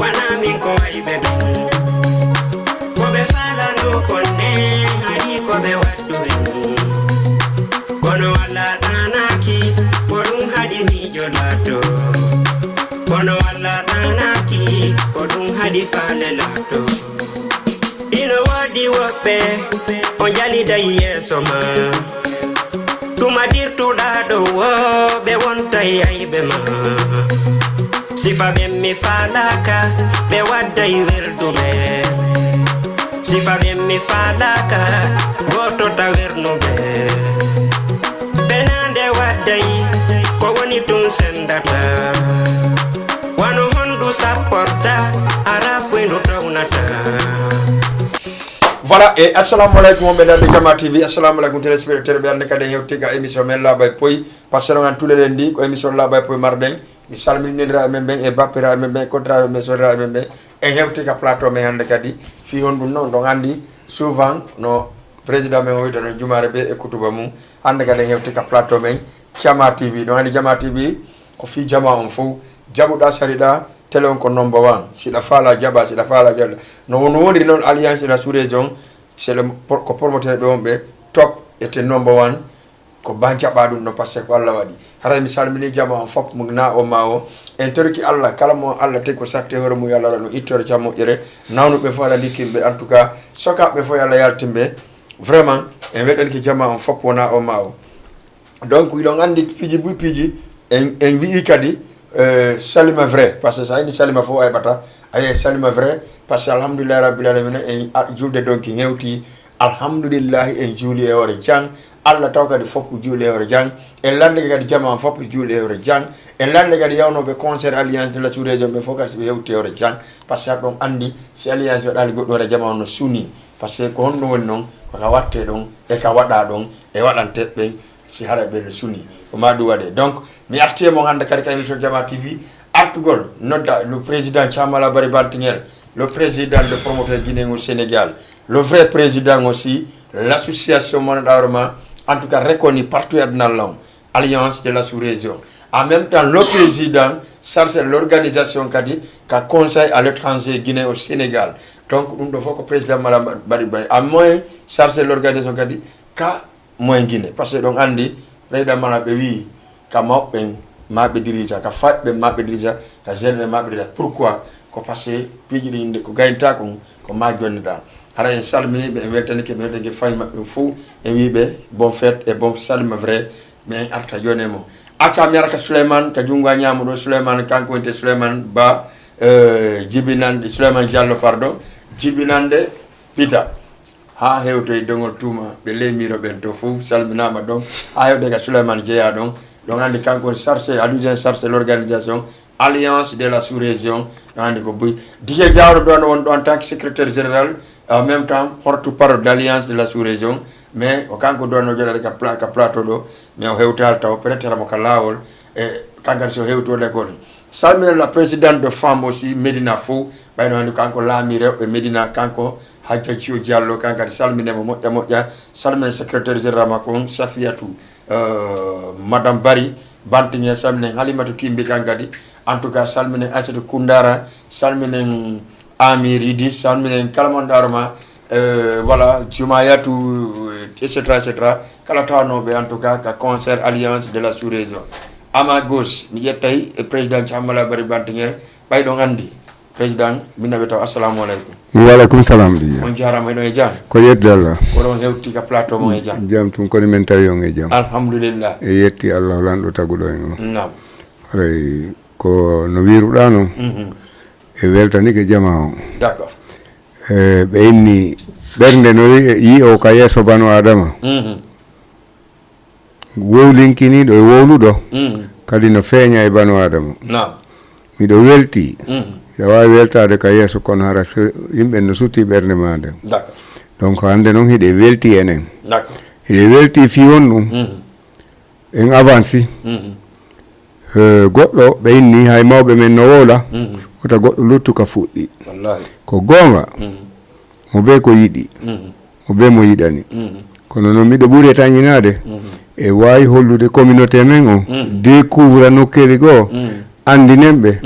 wana min ko aybe dum ko be fala do konne hari ko be waddu kono wala tanaki podum hadi mi jolato kono wala tanaki podum hadi fale lato ino wadi wobe on jali da yeso ma tuma dirtu da do be wonta aybe ma sifa be mi falaka be wadda werdu be sifa be mi falaka goto ta wernu be benande wadda ko woni tun sendata wano hondu sapporta arafu no tawnata. Voilà, et assalamu alaikum mesdames de Jama TV, assalamu alaikum téléspectateurs bien de kadé yewti ga émission men la bay poy parce que tous les lundis ko émission la bay poy marden mi salmini ndira membe e bappira membe kontra membe sodra membe e yewti ga plateau men hande kadi fi hondu non do andi souvent no président men wito no jumaare be e kutuba mum hande kadi yewti ga plateau men Jama TV do andi Jama TV ko fi jama on fo jabuda sarida télé on ko number 1 sida fala jaba sida fala jalla no woni non alliance de la sous-région c'est le ko promoteur be wonbe top était number 1 ko banjaba dum no passe ko Allah wadi hara mi salmini jama on fop mu na o mawo en torki Allah kala mo Allah te ko sakte hore mu yalla no ittore jammo jere nawnu be fala dikimbe en tout cas soka be fo yalla yaltimbe vraiment en weden ki jama on fop wona o mawo donc wi do ngandi piji bu piji en wi kadi salima vrai parce que ça ini salima fo ay bata ay salima vrai parce que alhamdulillah rabbil alamin en julde donc ngewti alhamdulillah en juli e wore jang alla tawkadi fop juli e wore jang en lande kadi jama fop juli e wore jang en lande kadi yawno be concert alliance de la sous-région be focus be yewti e wore jang parce que don andi si alliance wadali goddo wore jama no suni parce que ko hondo woni non ko ka watte don e ka wada don e wadante be si hara be suni o madu wade donc mi artie mo hande kadi kay émission Jama TV artugol nodda le président Chamala Bari Bantingel le président de promoteur guinéen au Sénégal le vrai président aussi l'association mondialement en tout cas reconnu partout dans le monde alliance de la sous-région en même temps le président chargé l'organisation kadi ka conseil à l'étranger guinéen au Sénégal donc dum do foko président Mala Bari à moins chargé l'organisation kadi ka moins Guinée parce que donc andi président Mala be wi ka mabben mabbe dirija ka fabbe mabbe dirija ka jeune mabbe dirija pourquoi ko passé piji inde ko gaynta ko ma jonnida hara en salmini be weltani ke be de fay mabbe fu e wibe bon fête et bon salme vrai mais arta jonemo aka meraka Souleymane ka jungwa nyamudo Souleymane kanko inte Souleymane ba jibinande Souleymane Diallo pardon jibinande pita ha hewto e dongol tuma be lemiro ben to fu salminama donc ha hewde ka Souleymane Jeya donc andi kanko chargé adjoint chargé l'organisation alliance de la sous-région andi ko buy Didier Diawro don en tant que secrétaire général en même temps porte-parole d'alliance de la sous-région mais o kanko don no jodade ka plateau do mais o hewtal taw peut-être mo ka lawol e kanko so hewto de ko salmina la présidente de femme aussi Medina Fou bayno andi kanko lamire e Medina kanko Hadja Cio Diallo kanko salmine mo moƴƴa salmine secrétaire général makon Safiatou madame Bari Bantingel salmine Halimatu Kimbi kankadi en tout cas salmine Aïssatou Koundara salmine Amir Idi salmine kalamandarma voilà Jumayatou etc kala tawnoɓe en tout cas ka concert alliance de la sous-région à ma gauche mi yettay président Chamala Bari Bantingel ɓayɗon andi président minaɓe taw assalamu aleykum wa aleykum salam di on jarama eno e jam ko yedde Allah oɗon hewti ka plateau mo e jam jam tum kono men tawi on e jam alhamdulillah e yetti Allah lanɗo taguɗo en o nam haray ko no wiruɗa noon e weltanike jama o d'accord ɓe inni ɓernde no yi o ka yeeso bano adama wowlinkiniɗo e wowluɗo kadi no feeña e bano adama nam miɗo welti ya wawi weltade ka yeeso kono hara yimɓe no sutti ɓernde ma nde d'accord donc hande noon hiɗe welti enen d'accord hiɗe welti fi on ɗum en avanci goɗɗo ɓe inni hay mawɓe men no wowla wota goɗɗo luttu ka fuɗɗi wallahi ko goonga mo be ko yiɗi mo be mo yiɗani kono noon miɗo ɓuuri tañinade e wawi hollude communauté men o découvre nokkeli goo andinen ɓe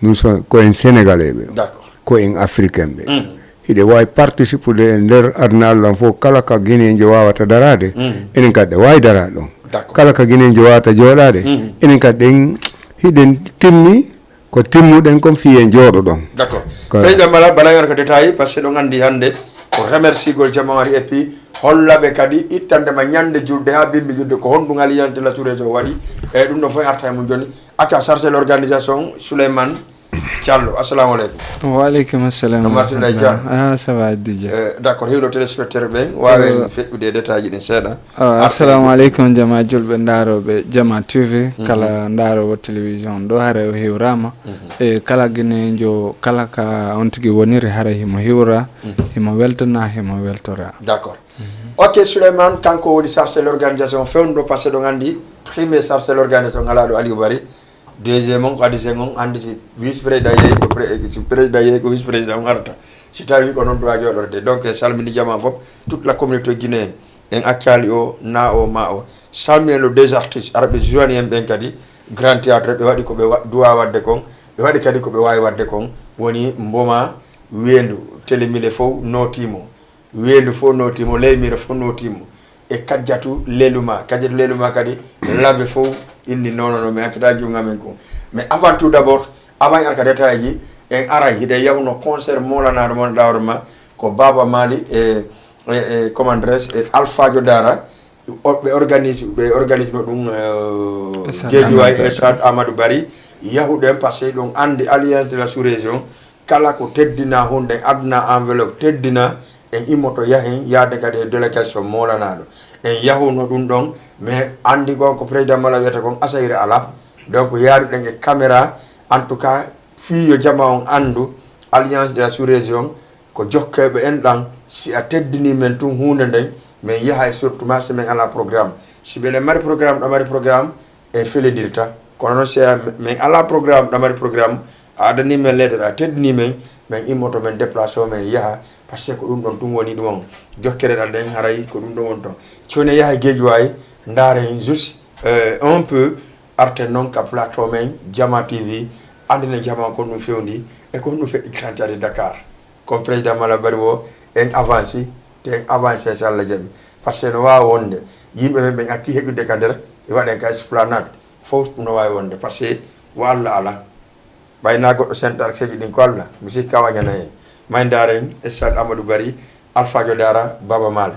nous sommes ko en sénégalais ɓe d'accord ko en africain ɓe hiɗe wawi participude e nder adnallan fof kala ka guinejo wawata darade enen kadi ɗe wawi dara ɗon kala ka guinejo wawata jooɗade enen kadi ɗen hiɗen timmi ko timmuɗen kon fiye jooɗo ɗon d'accord président mala bala yor ko détail parce que ɗon andi hande ko remerciegol jamamari et puis hollaɓe kadi ittandema ñande julde ha bimbi julde ko honɗum alliance de la sous-région waɗi eyyi ɗum ɗo fof arta e mum joni acca chargé l' organisation Souleymane Diallo assalamu aleykum waaleykum assalam Martin Dia ça va Dj d'accord hewɗo téléspectateur ɓen wawen feƴƴude e détail ji ɗin seeɗa assalamu aleykum jama julɓe ndaroɓe jama tv kala ndarowo télévision ɗo haara o hiwrama e kala guinejo kala ka on tigui woniri haara himo hiwra himo weltana himo weltora d'accord ok Souleymane kanko woni chargé l' organisation fewnuɗo par ce que ɗo gandi premier chargé l' organisation ngalaɗo Aliou Bari deuxième on ko adise on andi si vice président yeey ko président yeey ko vice président on arata si tawi ko noon dowa joɗorde donc salmini jama foof toute la communauté guinéen en accali o na o ma o salminen le deux artistes araɓe joini en ɓen kadi grand théâtre ɓe waɗi koɓe duwa wadde kon ɓe waɗi kadi koɓe wawi wadde kon woni mboma wendu télémile fof notimo wendu fof notimo leymire fof notimo e kadjatu leluma kadi labbe fof inni nono mais akita junga men ko mais avant tout d'abord avant arka détail ji en ara hide yawno concert molana do mon dawrma ko Baba Mali e commandress e Alpha Jodara be organise dum Guédiawaye e Stade Amadou Bari yahude passé donc andi alliance de la sous-région kala ko teddina hunde adna enveloppe teddina en immoto yahen yaade kadi e délégation molanaɗo en yahuno ɗum ɗon mais andi gon ko président mala wiyata kon asayre ala donc yaaruɗen e caméra en tout cas fiyo jama on andu alliance de la sous-région ko jokkeɓe en ɗan si a teddini men tun hunde nden min yaha e surtout ma si min ala programme si ɓeɗe mari programme ɗo mari programme en feledirta kono noon si min ala programme ɗo mari programme a adani men lettere a teddini men min immoto men déplacé o min yaha par ce que ko ɗum ɗon ɗum woni ɗum on jokkere ɗan ɗen haray ko ɗum ɗon woni ton coni yaha Guédiawaye ndaare juste un peu arte noon ka plateau men Jama TV andine jama ko ɗum fewndi e ko ɗum feƴƴi grantade Dakar comme président Mala Bari o en avancé te en avancé so Allah jaɓi par ce que no wawi wonde yimɓe men ɓe akki heƴude ka nder e waɗen ka esplanade fof ɗum no wawi wonde par ce que wo Allah ala ɓayna goɗɗo sentar seeji ɗin ko Allah mi sikka wañana en may ndaren e Stade Amadou Bari Alpha Jodara Baba Mal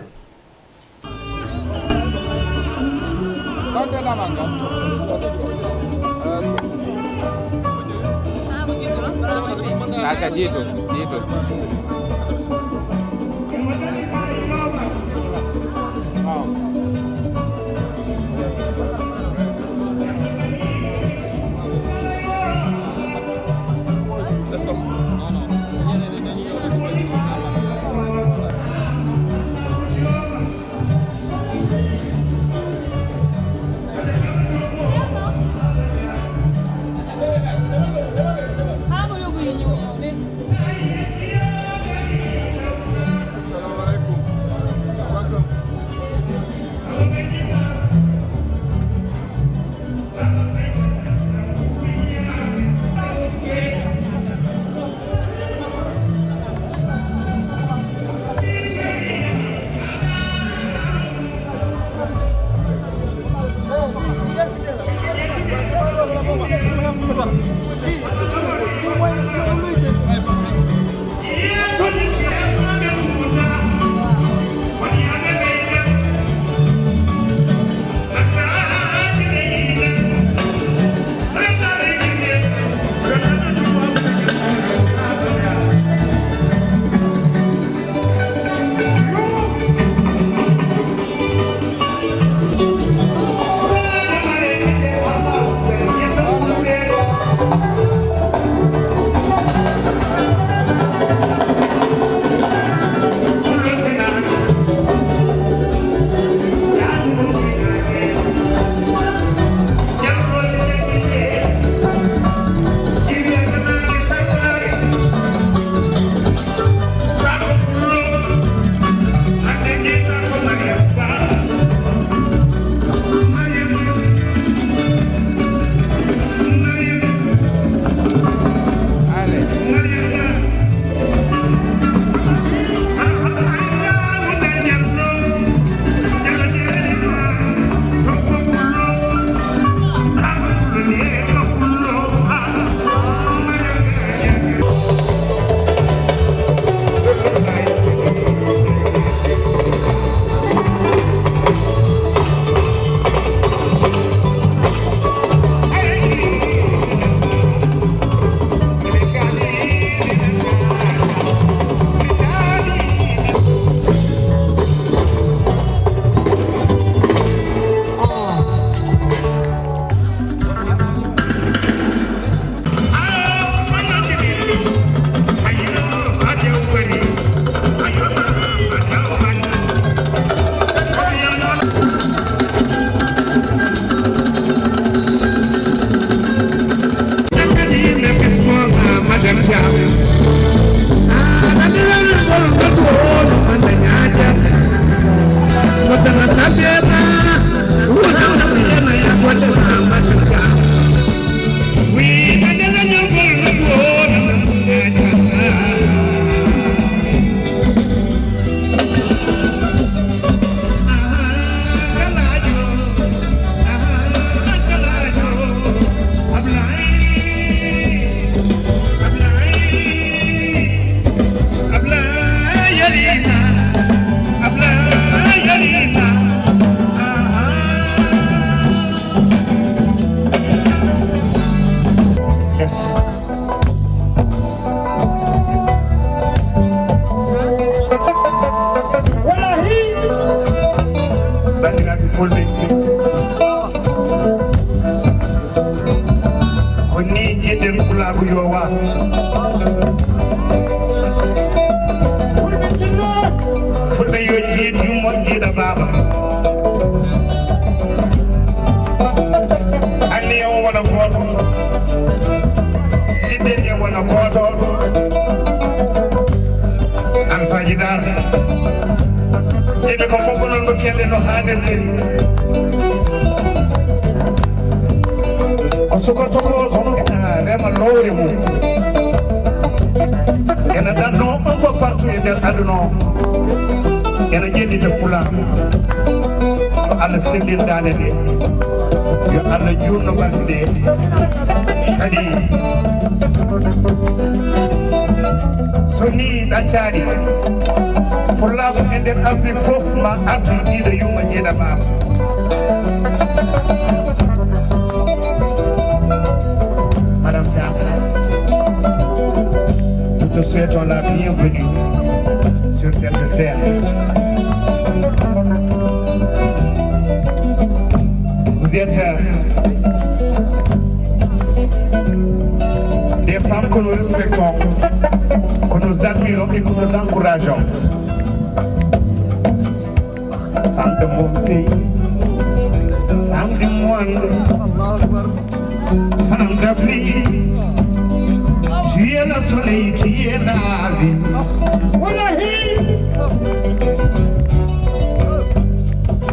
koto an fajidar ebe ko fofu non ko kende no hadirtiri ko sukoto ko sono rema lowre mum ena danno on ko partout e nder aduna ena jeɗɗita pulaar ko Allah sellindade nde yo Allah jurno balɗe ɗe kadi so ni ɗaccani pulaar e nder Afrique fof ma artu ɗiɗo yumma jeeɗa mama Madame Thiam, nous te souhaitons la bienvenue sur cette scène. Vous êtes des femmes que nous respectons, que nous admirons et que nous encourageons. Femmes de mon pays, femmes du monde. Femme d'Afrique, tu es le soleil, tu es la vie.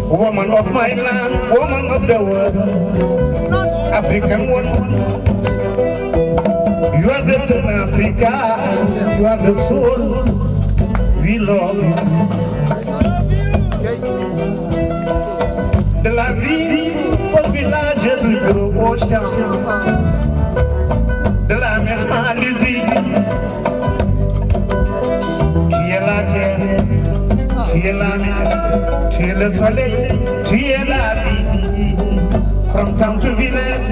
Woman of my land, woman of the world, African woman. You are the sun Africa, you are the soul, we love you. De la vie au village du gros ocean, de la mer Malaisie, tu es la terre, tu es la mer, tu es le soleil, tu es la vie, from town to village.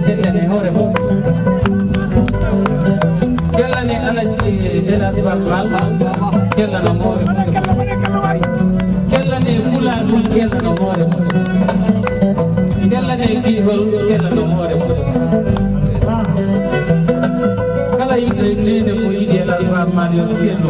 Kellane hore mum kellane alaji elasi babal kellana more mum kellane fula dum kellana more mum kellane gihol kellana more mum kala yide nene mo yidi elasi babal yo fiendo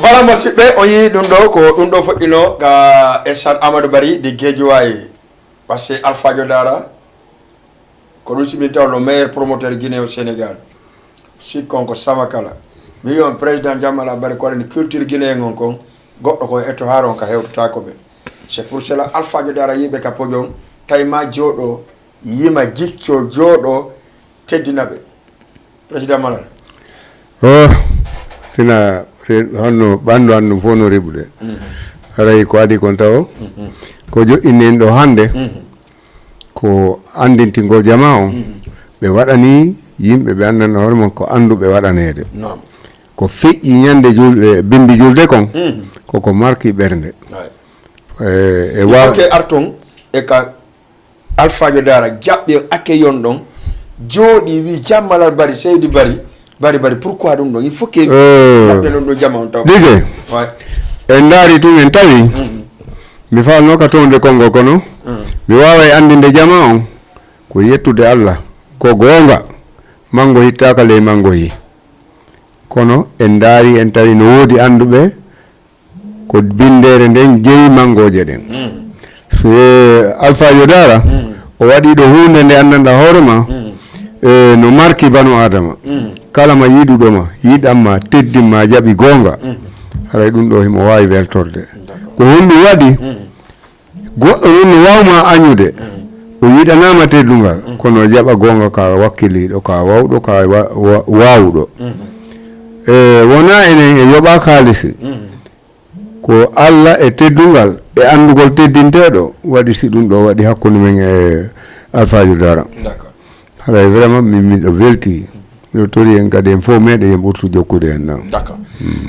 Voilà musidɓe o yi ɗum ɗo ko ɗum ɗo foɗɗino ga Elsan Amadou Barry de Guédiawaye parce que Alpha Diodara ko ɗum simin taw le meilleur promoteur guinéen au Sénégal sikkonko Samakala mi wi on président Jammala Barry ko waɗani culture guinéen on kon goɗɗo ko etto haron ka hewtotako ɓe c'est pour cela Alpha Diodara yimɓe ka podion tawi ma jooɗo yima jikko jooɗo teddina ɓe président Malal sina honno ɓandu anndu fof no reɓuɗe haray ko adi kon taw ko jo'inen ɗo hande ko andintingol jama on ɓe waɗani yimɓe ɓe andanno hoore mon ko anduɓe waɗanede ko feƴƴi ñande julɗe bindi julde kon koko marki ɓernde e waake arton e ka alphajo dara jaɓɓe akke yon ɗon jooɗi wi jammalal bari seydi bari pourquoi ɗum ɗon il faut que waɗɓe ɗon ɗo jama on taw ɗige en daari tun en tawi mi falno ka tonde konngol kono mi wawa e andinde jama on ko yettude Allah ko goonga mango hittaka ley mangoyi kono en daari en tawi no woodi anduɓe ko bindere nden jeeyi mangoje ɗen so alphajo dara o waɗi ɗo hunde nde andanɗa hoorema no marki banu adama kala ma yiɗuɗoma yiɗanma teddinma jaɓi goonga haray ɗum ɗo himo wawi weltorde ko hunde waɗi goɗɗo ɗum no wawma añude o yiɗanama teddungal kono jaɓa goonga ka wakkiliɗo ka wawɗo ka wawuɗo wona enen e yoɓa kaalisi ko Allah e teddungal e andugol teddinteɗo waɗi si ɗum ɗo waɗi hakkude men e alphajo dara haray vraiment miɗo welti miɗo tori en kadi en fof meɗen yen ɓurtu jokkude en ɗan d'accord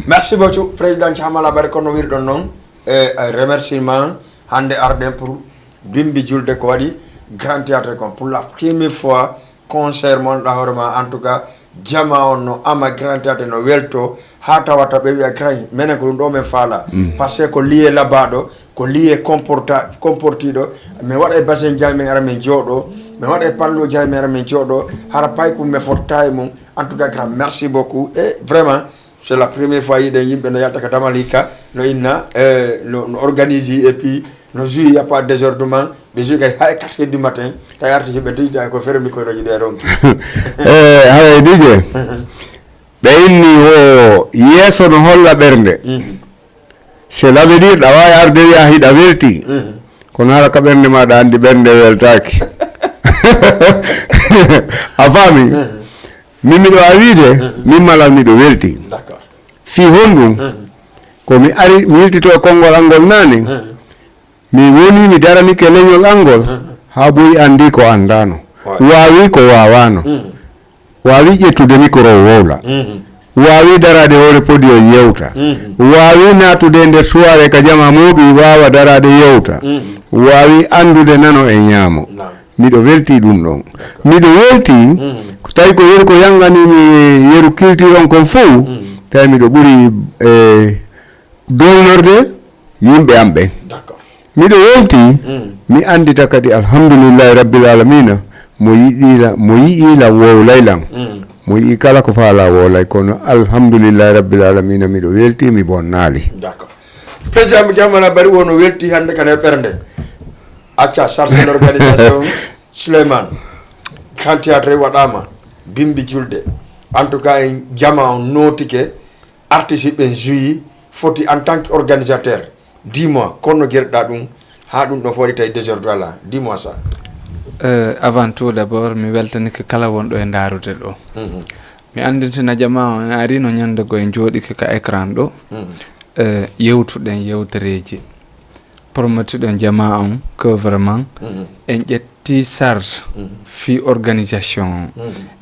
merci beaucoup président Thiamala Barry kono wirɗon noon e remerciement hande arden pour bimbi julde ko waɗi grand théâtre kon pour la première fois concert mon ɗa hoorema en tout cas jama on no ama grand théâtre no welto ha tawata ɓe wiya grain minen ko ɗum ɗo men faala par ce que ko lié labaɗo ko lié comportiɗo min waɗa e bassin jami min ara min jooɗo min waɗa e pallo jami min ara min jooɗo hara payko mi fotta e mum en tout cas grand merci beaucoup et vraiment c'est la première fois yiɗen yimɓe no yalta ko damalika no inna no organise et puis no joui y a pas désordement ɓe joui kadi hay 4 heures du matin tawi artiste ɓe tejita ko fere microji ɗe ronki haray dije ɓe inni o yeeso no holla ɓernde c'est l'avenir ɗa wawi arde wiya hiɗa welti kono hara ka ɓernde maɗa andi ɓernde weltaki a faami min miɗo a wiide min malal miɗo welti fi honɗum komi ari mi yiltito e konngol angol nane mi woni mi daranike leñol angol ha boyi andi ko andano wawi ko wawano wawi ƴettude micro wowla wawi darade hoore podi o yewta wawi natude nder soirée ka jama moɓi wawa darade yewta wawi andude nano e ñaamo miɗo welti ɗum ɗon miɗo welti ko tawi ko yeru ko yanganimi yeru culture on kon fof tawi miɗo ɓuuri dolnorde yimɓe am ɓen miɗo welti mi andita kadi alhamdulillahi rabbil alamina mo yi'ila wowlaylan mo yi kala ko faala wolay kono alhamdulillahi rabbil alamina miɗo welti mi bonnali d'accord président Thiamala Barry wono welti hande kane ɓernde acca chargé l'organisation Souleymane grand théâtre waɗama bimbi julde en tout cas en jama on notike artiste ɓen joui foti en tant que organisateur dis-moi kono guerɗa ɗum ha ɗum ɗo foti tawi désordre ala dis-moi ça avant tout d'abord mi weltanike kala wonɗo e ndarude ɗo mi anditina jama o en ari no ñande go en jooɗike ka écran ɗo yewtuɗen yewtereji promotiɗen jama on que vraiment en ƴetti charge fi organisation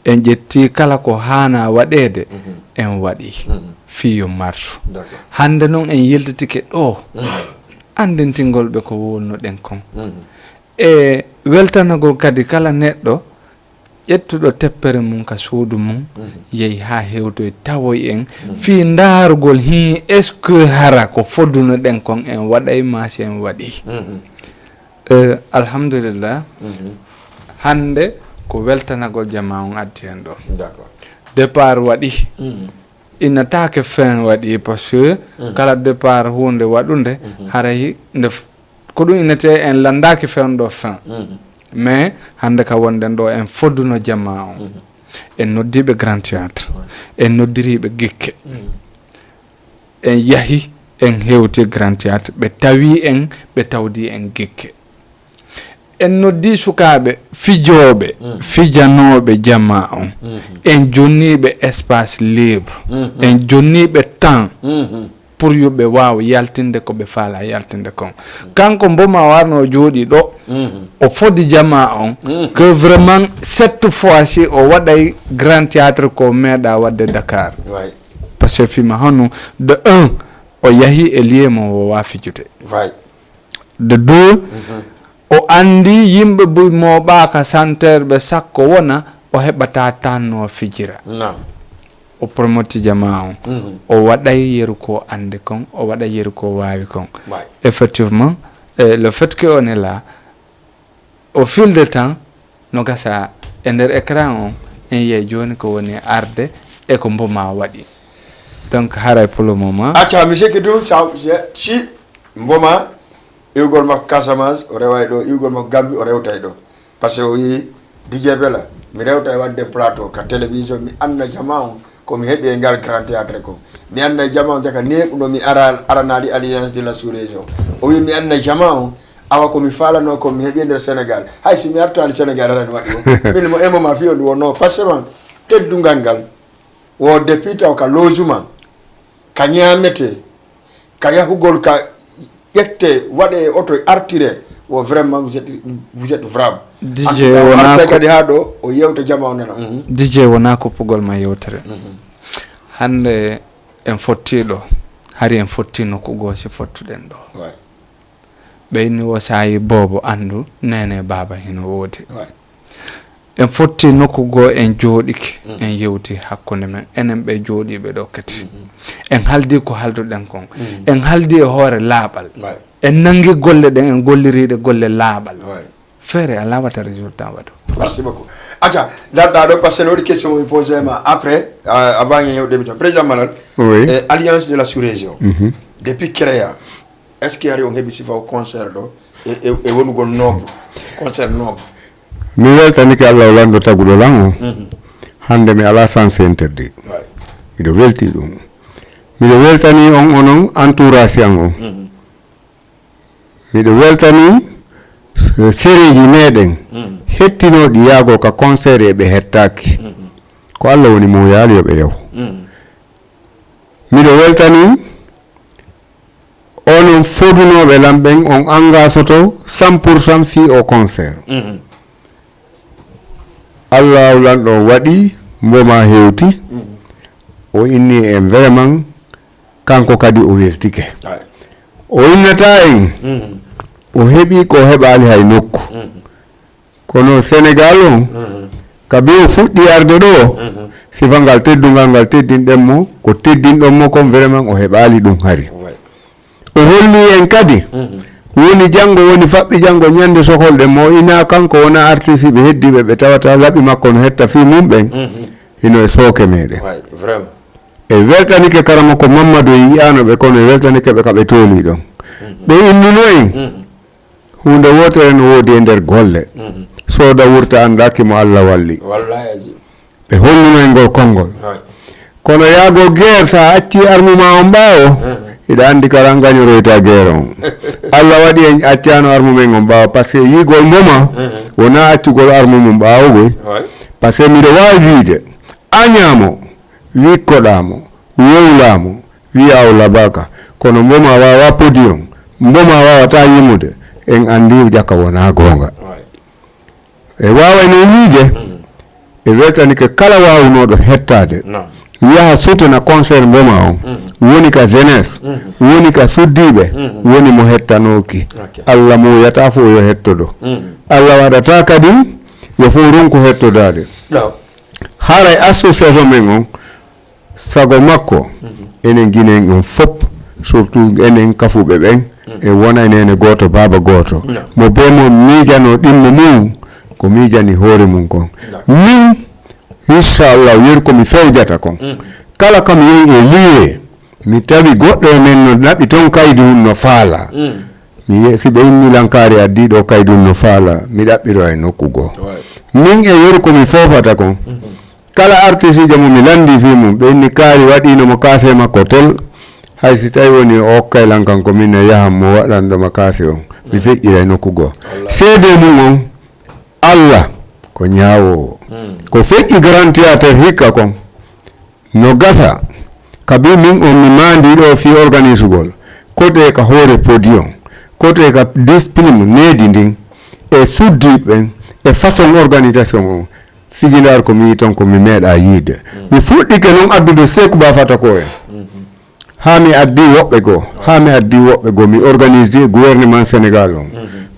en ƴetti kala ko hana waɗede en waɗi fi yo marche hande noon en yeltitike ɗo andintingol ɓe ko wonnoɗen kon e weltanagol kadi kala neɗɗo ƴettuɗo teppere mum ka suudu mum yehi ha hewtoy tawoy en fi ndaarugol hi est ce que hara ko fodduno ɗen kon en waɗay masi en waɗi alhamdulillah hande ko weltanagol jama on addi hen ɗo départ waɗi innatake fin waɗi par ce que kala départ hunde waɗunde haray nde ko ɗum innete en landaki fewɗo fin mais hande ka wonɗen ɗo en fodduno jamma on en noddiɓe grand théâtre en noddiriɓe gikke en yahi en hewti grand théâtre ɓe tawi en ɓe tawdi en gikke en noddi sukaɓe fijoɓe fijanoɓe jamma on en jonniɓe espace libre en jonniɓe temps pour yoɓe wawa yaltinde ko ɓe faala yaltinde kon kanko mboma warno jooɗi ɗo o fodi jama on que vraiment cette fois ci o waɗay grand théâtre ko meeɗa wadde Dakar par ce que fima hono de 1 o yahi e lieu mo o waafijude de 2 o andi yimɓe moɓaka santere ɓe sakko wona o heɓata tanno fijira o promoti jama on o waɗay yeru ko ande kon o waɗa yeru ko wawi kon effectivement le fait que on est là au fil de temps no gasa e nder écran on en yiye joni ko woni arde e ko mboma waɗi donc haray pour le moment acca monsieur Kidou si mboma iwgol makko Casamance o reway ɗo iwgol makko Gambie o rewtay ɗo par ce que o wi DJ Bella mi rewta e wadde plateau ka télévision mi anna jama on komi heeɓi e ngal grand théâtre ko mi anna jama on jaka neɗɗuɗo mi aranali alliance de la sous-région o wi mi anna jama on awa komi falano komi heeɓi nder Sénégal hay si mi artali Sénégal arani waɗi o min mo emoma fiyo ndu wonno par ce que teddungal ngal wo depuis taw ka logement ka ñamete ka yahugol ka ƴette waɗe auto artire wo vraiment vous êtes brave DJ wona kadi ha ɗo o yewta jama o nena DJ wona ko pugol ma yewtere hande en fottiɗo hari en fotti nokku goosi fottuɗen ɗo ɓeyni o sayi bobo andu nene baba hino woodi en fotti nokku goo en jooɗiki en yewti hakkunde men enen ɓe jooɗiɓe ɗo kadi en haldi ko halduɗen kon en haldi e hoore laaɓal en nangi golle ɗen en golliriɗe golle laaɓal feere a lawata résultat waɗo merci beaucoup acca darɗa ɗo par ce que no waɗi question mi posé ma après avant yewɗemi to président Malal alliance de la sous-région depuis créa est ce que ari on heeɓi sifa o concert ɗo e wonugol noble concert noble mi weltanike Allah o lando taguɗo lan o hande mi ala sens interdit miɗo welti ɗum miɗo weltani on onon entourage an o miɗo weltani séréji meɗen hettinoɗi yaago ka concert e ɓe hettaki ko Allah woni mo yaali yoɓe yahu miɗo weltani onon fodunoɓe lamɓen on engasoto 100% fi au concert Allah lanɗo waɗi mboma hewti o inni en vraiment kanko kadi o wertike o innata en o heɓi ko heɓali hay nokku kono Sénégal on kabi o fuɗɗi arde ɗo sifa ngal teddungal ngal teddinɗen mo ko teddinɗon mo kon vraiment o heɓali ɗum hari o holli en kadi woni janggo woni faɓɓi janggo ñande soholɗe mo ina kanko wona artiste ɓe heddiɓe ɓe tawata laɓi makko no hetta fi mum ɓen hino e sooke meɗen e weltanike karama ko Mamadou yiyano ɓe kono e weltanike ɓe kaɓe tooli ɗon ɓe innino en hunde wotere no woodi e nder golle sooda wurta andaki mo Allah walli ɓe hollino en ngol konngol kono yaago guerre sa acci armuma on ɓaawo iɗa andi kala gañoroyta guerre on Allah waɗi en accano armu men on ɓaawa par ce que yigol mboma wona accugol armu mum ɓaawogoy par ce que miɗo wawi wiide añamo wikkoɗamo wowlamo wiya o labaka kono mboma wawa podi on mboma wawata yimude en andi jakka wona gonga e wawa no wiide e weltanike kala wawunoɗo hettade yaha sutana concert mboma on woni ka jeunesse woni ka suddiɓe woni mo hettanoki Allah mo yata fo yo hettoɗo Allah waɗata kadi yo fo ronko hettodade haray association men on sago makko enen guinen on fop surtout enen kafuɓe ɓen e wona enene goto baba goto mo be mo miijano ɗimmo mum ko miijani hoore mum kon min inchallah wer komi fewjata kon kala kam yehi e liye mi tawi goɗɗo e men no naɓi toon kaydi mum no faala mi si ɓe inni lankari addiɗo kaydi mum no faala mi ɗaɓɓiro e nokku goo min e wer komi fofata kon kala artiste ji mo mi landi fi mum ɓe inni kaari waɗinomo kaase makko tel hay si tawi woni o hokkay lan kanko min e yaham mo waɗanɗoma kaase on mi feƴƴira e nokku goo seede mum on Allah ko ñaawowo ko feƴƴi grand théâtre hikka kon no gasa kabi min on mi mandiɗo fi organisugol kote ka hoore podion kote ka discipline needi ndin e suddiɓen e façon organisation o fijidar ko mi yi ton ko mi meeɗa yiide mi fuɗɗike noon addude Seku Ba Fata ko en ha mi addi woɓɓe goo mi organise gouvernement Sénégal on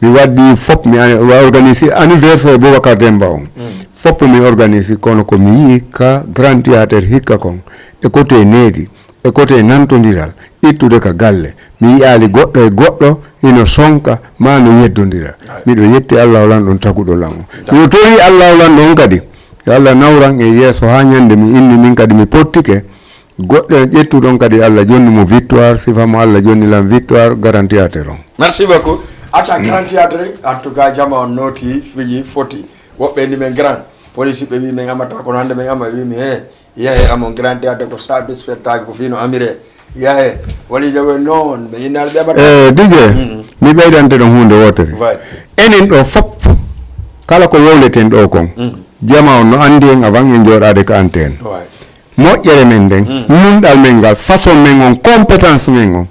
mi waddi fop mi organise anniversaire Boubacar Demba on fop mi organise kono ko mi yi ka grand théâtre hikka kon e côté needi e côté nantodiral ittude ka galle mi yiyali goɗɗo e goɗɗo ino sonka ma no yeddodira miɗo yetti Allah olan ɗon taguɗo lan o miɗo tori Allah olan ɗon kadi yo Allah nawran e yeeso ha ñande mi inni min kadi mi pottike goɗɗo ƴettuɗon kadi Allah jonni mo victoire sifa mo Allah jonni lan victoire grand théâtre on. Merci beaucoup. Acca grand théâtre en tout cas jama on noti fiji foti woɓɓe ndi men grand police ɓe wi min amata kono hande min ama wi mi yahe amon grand théâtre ko salle de spectacle ko fino amire yahe wali jawe non ɓe innal ɓe amata DJ mi ɓeydante ɗon hunde wotere enen ɗo fop kala ko wowleten ɗo kon jama on no andi en avant en jooɗade ko antenne moƴƴere men nden nunɗal men ngal façon men on compétence men on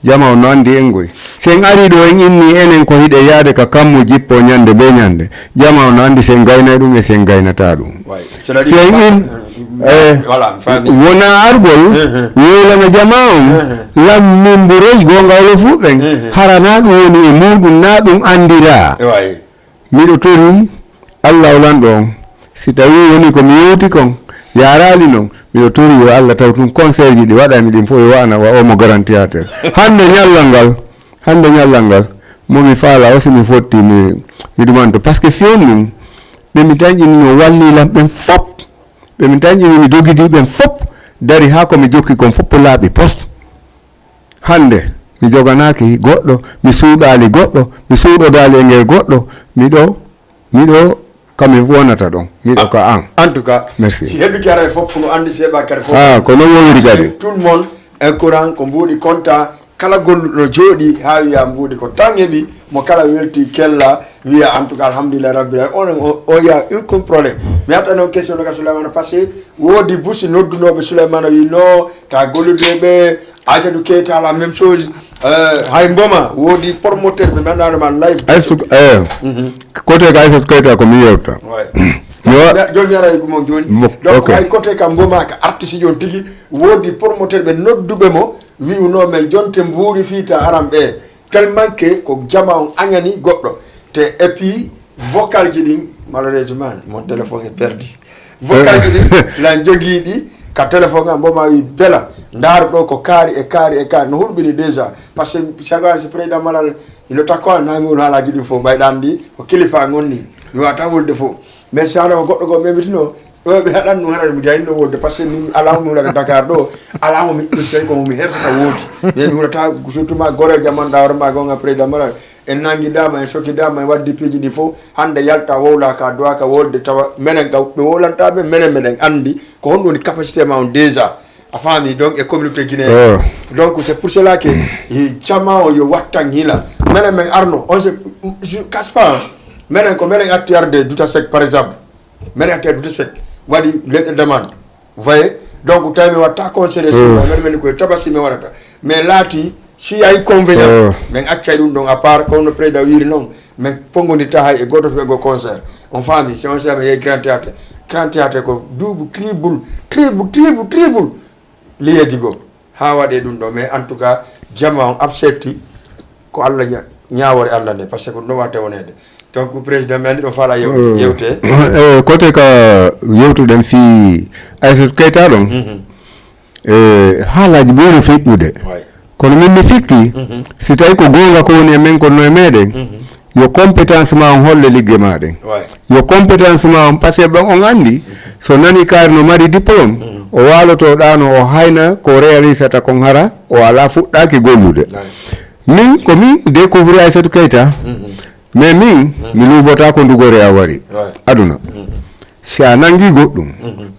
jama on no andi en goy sen ari ɗo en inni enen ko hiɗe yaade ka kammu jippo ñande be ñande jama on no andi sen gaynay ɗum e sen gaynata ɗum sen in wona argol wolana jama on lammin ɓuroy gongawlo fu ɓen harana ɗum woni e muɗum na ɗum andira miɗo tori Allah olan ɗon si tawi woni ko mi yewti kon yarali noon miɗo tori yo Allah taw tun conseil ji ɗi waɗami ɗin fof e wana wa omo grand théâtre hande ñallal ngal momi faala o simi fotti mi ɗumanto par ce que fiyon min ɓe mi tañƴini no wallilam ɓen fop ɓe mi tañƴini mi jogidi ɓen fop dari ha komi jokki kon foppo laaɓi poste hande mi joganaki goɗɗo mi suuɗali goɗɗo mi suuɗodali e ngel goɗɗo miɗo kami wonata ɗon miɗo ka an en tout cas merci si heɓi kara fof no andi seeɓa kare fof ko noon wowiri kadi tout le monde un courant ko mbuuɗi compta kala golluɗo jooɗi ha wiya mbuuɗi ko tan heɓi mo kala welti kella wiya en tout cas alhamdulillah rabbil alamin o ya aucun probléme mi hatta noon question noga Souleymane par ce que woodi busi noddunoɓe Souleymane wi non ta golludeɓe Adjadou Keita la même chose hay mboma woodi promoteur ɓe gandanoma live côté ka Aissatou Keita ko mi yewta joni mi ara e gumon joni donc hay côté kam mbomaka artiste joni tigui woodi promoteur ɓe nodduɓe mo wiuno men jonte mbuuri fiita aram ɓe tellement que ko jama on añani goɗɗo te et puis vocal ji ɗin malheureusement mon téléphone est perdu vocal ji ɗin lan joguiɗi ka téléphone am mboma wi bela ndaaru ɗo ko kaari no hurɓini déjà par ce que sagoan so président malal ino takko nami won haalaji ɗin fof mbayɗam ɗi ko kilifa gonni mi wawata wolde fof mais sano ko goɗɗo go ɓeɓitino ɗo ɓe haɗan ɗum haɗa mi jayinno wolde par ce que min alamo mi hulata Dakar ɗo alamo mi sey komo mi hersata woodi mais mi hulata surtout ma gore jamanɗa hoorema gonga président malal en nanguidama en sokkidama en waddi piiji ɗi fof hande yalta wowla ka dowaka wolde tawa menen ka ɓe wowlantaɓe menen meɗen andi ko honɗum woni capacité ma on déjà a faami donc e communauté guinéen donc c'est pour cela que jama o yo wattan hila menen men arno on se cache pas menen ko menen atti arde Douta Seck par exemple menen atti Douta Seck waɗi lettre demande voyez donc tawi mi watta conseillé sur men koye tabasi mi waɗata mais laati si ay convénient min accay ɗum ɗon à part kono président wiri noon min pongodita hay e goto to ego concert on faami si on sami yehi grand théâtre ko duuɓi triple liyeji goo ha waɗe ɗum ɗo mais en tout cas jama on absetti ko Allah ñawore Allah nde par ce que ko ɗum wate wonede donc président mi andi ɗon faala yewte côté ka yewtuɗen fi Aissatou Keita ɗon haalaji ɓuuri feƴƴude kono min mi sikki si tawi ko gonga ko woni e men kono e meɗen yo compétence ma on holle ligge maɗen yo compétence ma on par ce que ɓen on andi so nani kaari no mari diplôme o walotoɗano o hayna ko réalisata kon hara o ala fuɗɗaki gollude min ko min découvrir Aissatou Keita mais min mi luɓota ko ndugore a wari aduna si a nangi goɗɗum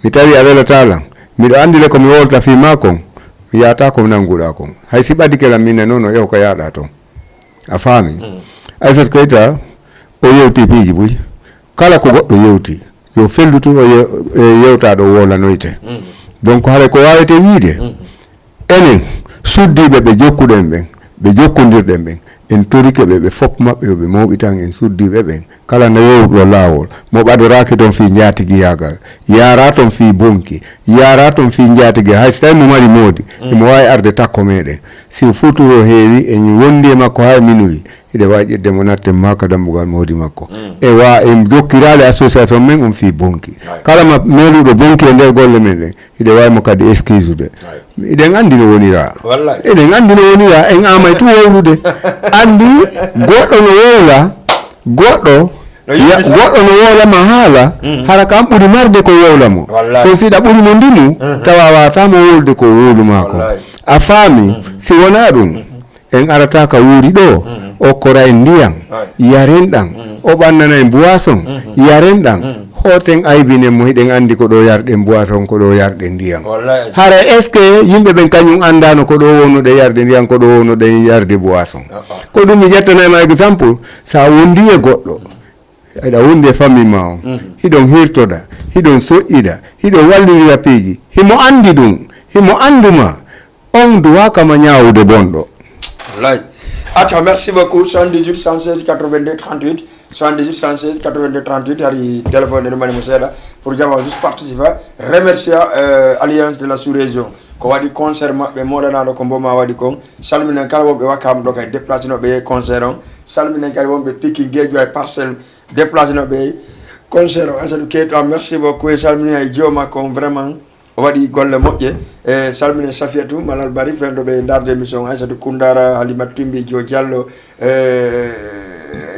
mi tawi a welatalan miɗo andile komi wolta fi ma kon mi yata ko nanguɗa kon hay si ɓadikelam minne noon o ƴew ko yaɗa toon a faami Aissatou Keita o yewti piiji ɓuy kala ko goɗɗo yewti yo fellutu o yewta ɗo wolanoyte donc haɗa ko wawete wiide enen suddiɓe ɓe jokkuɗen ɓen ɓe jokkodirɗen ɓen en torike ɓe fof maɓɓe yoɓe mawɓi tan en suddiɓe ɓen kala no yewɗo laawol mo ɓadoraki toon fi jaatigiyagal yara toon fi bonki yara toon fi jaatigui hay so tawi mo mari moodi emo wawi arde takko meɗen si futuro heewi en wondi e makko hay minuit ide wawi ƴedde mo natten maka dambugal moodi makko e wa en jokkirade association men on fi bonki kala ma meeluɗo bonki e nder golle men ɗen ide wawi mo kadi excuse de eɗen andi no wonira eɗen andi no wonira en amay tu wowlude andi goɗɗo no wowla goɗɗo no wowlama haala hara kam ɓuuri marde ko wowlamo ko siɗa ɓuuri mo ndimu tawa watamo wolde ko wowlumako a faami si wona ɗum en arata ka wuuri ɗo o kora en ndiyam yaren ɗan o ɓannana en boisson yaren ɗan hoten aybinen mo hiɗen andi ko ɗo yarɗen boisson ko ɗo yarɗen ndiyam hara est ce que yimɓe ɓen kañum andano ko ɗo wonuɗe yarde ndiyam ko ɗo wonuɗe yarde boisson ko ɗum mi ƴettanama exemple sa wondi e goɗɗo aɗa wondi e famille ma o hiɗon hirtoɗa hiɗon soƴƴiɗa hiɗon wallidira piiji himo andi ɗum himo anduma on duwakama ñawude bonɗo wallahi. Acha, merci beaucoup. 78 116 82 38 78 116 82 38 hari téléphone de Mani Mousseda pour jamaa juste participer remercier Alliance de la sous-région ko wadi concert mabbe modanaɗo ko mboma wadi kon salminen kala wonɓe wakkam ɗo kay déplacé no ɓe concert on salminen kadi wonɓe Pikine Guédiawaye ay parcelle déplacé no ɓe concert on Asadou Keita merci beaucoup e salmini hay joma kon vraiment o waɗi golle moƴƴe e salmine Safiatou Malal Bari fenɗo ɓe darde émission Aissatou Koundara Halimat Tumbi Jo Diallo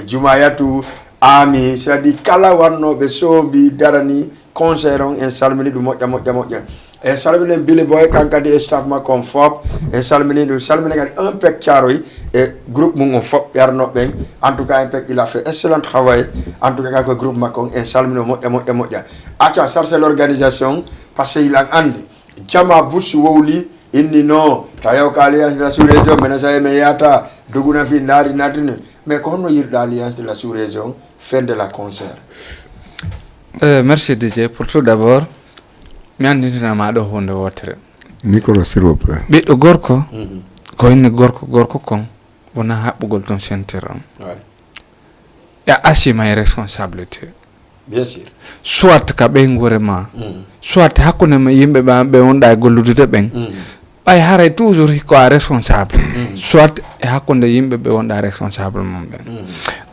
Jumayatou Ami c'est-à-dire kala wannoɓe soobi darani concert on en salmini ɗum moƴƴa e salmine Billy Boy kankadi e staff makko on fop en salmini ɗum salmine kadi un pek Thiaroye e groupe mum on fop ɓernoɓe ɓen en tout cas un pek il a fait excellent travail en tout cas kanko groupe makko on en salmini moƴƴa acca chargé l'organisation parce que ilan andi jama busu wowli inni no taw ka alliance de la sous-région mena sa me yata duguna fi ndari natini mais ko honno yirda alliance de la sous-région fin de la concert merci DJ pour tout d'abord mi andintinama ɗo hunde wotere micro s'il vous plaît ɓiɗɗo gorko ko inni gorko kon wona haɓɓugol ton ceinture on e assima e responsabilité bien sûr soit ka ɓe ngure ma soit hakkunde ma yimɓe ɓe wonɗa e golludude ɓen ɓay haray toujours ko a responsable soit e hakkunde yimɓe ɓe wonɗa responsable mum ɓen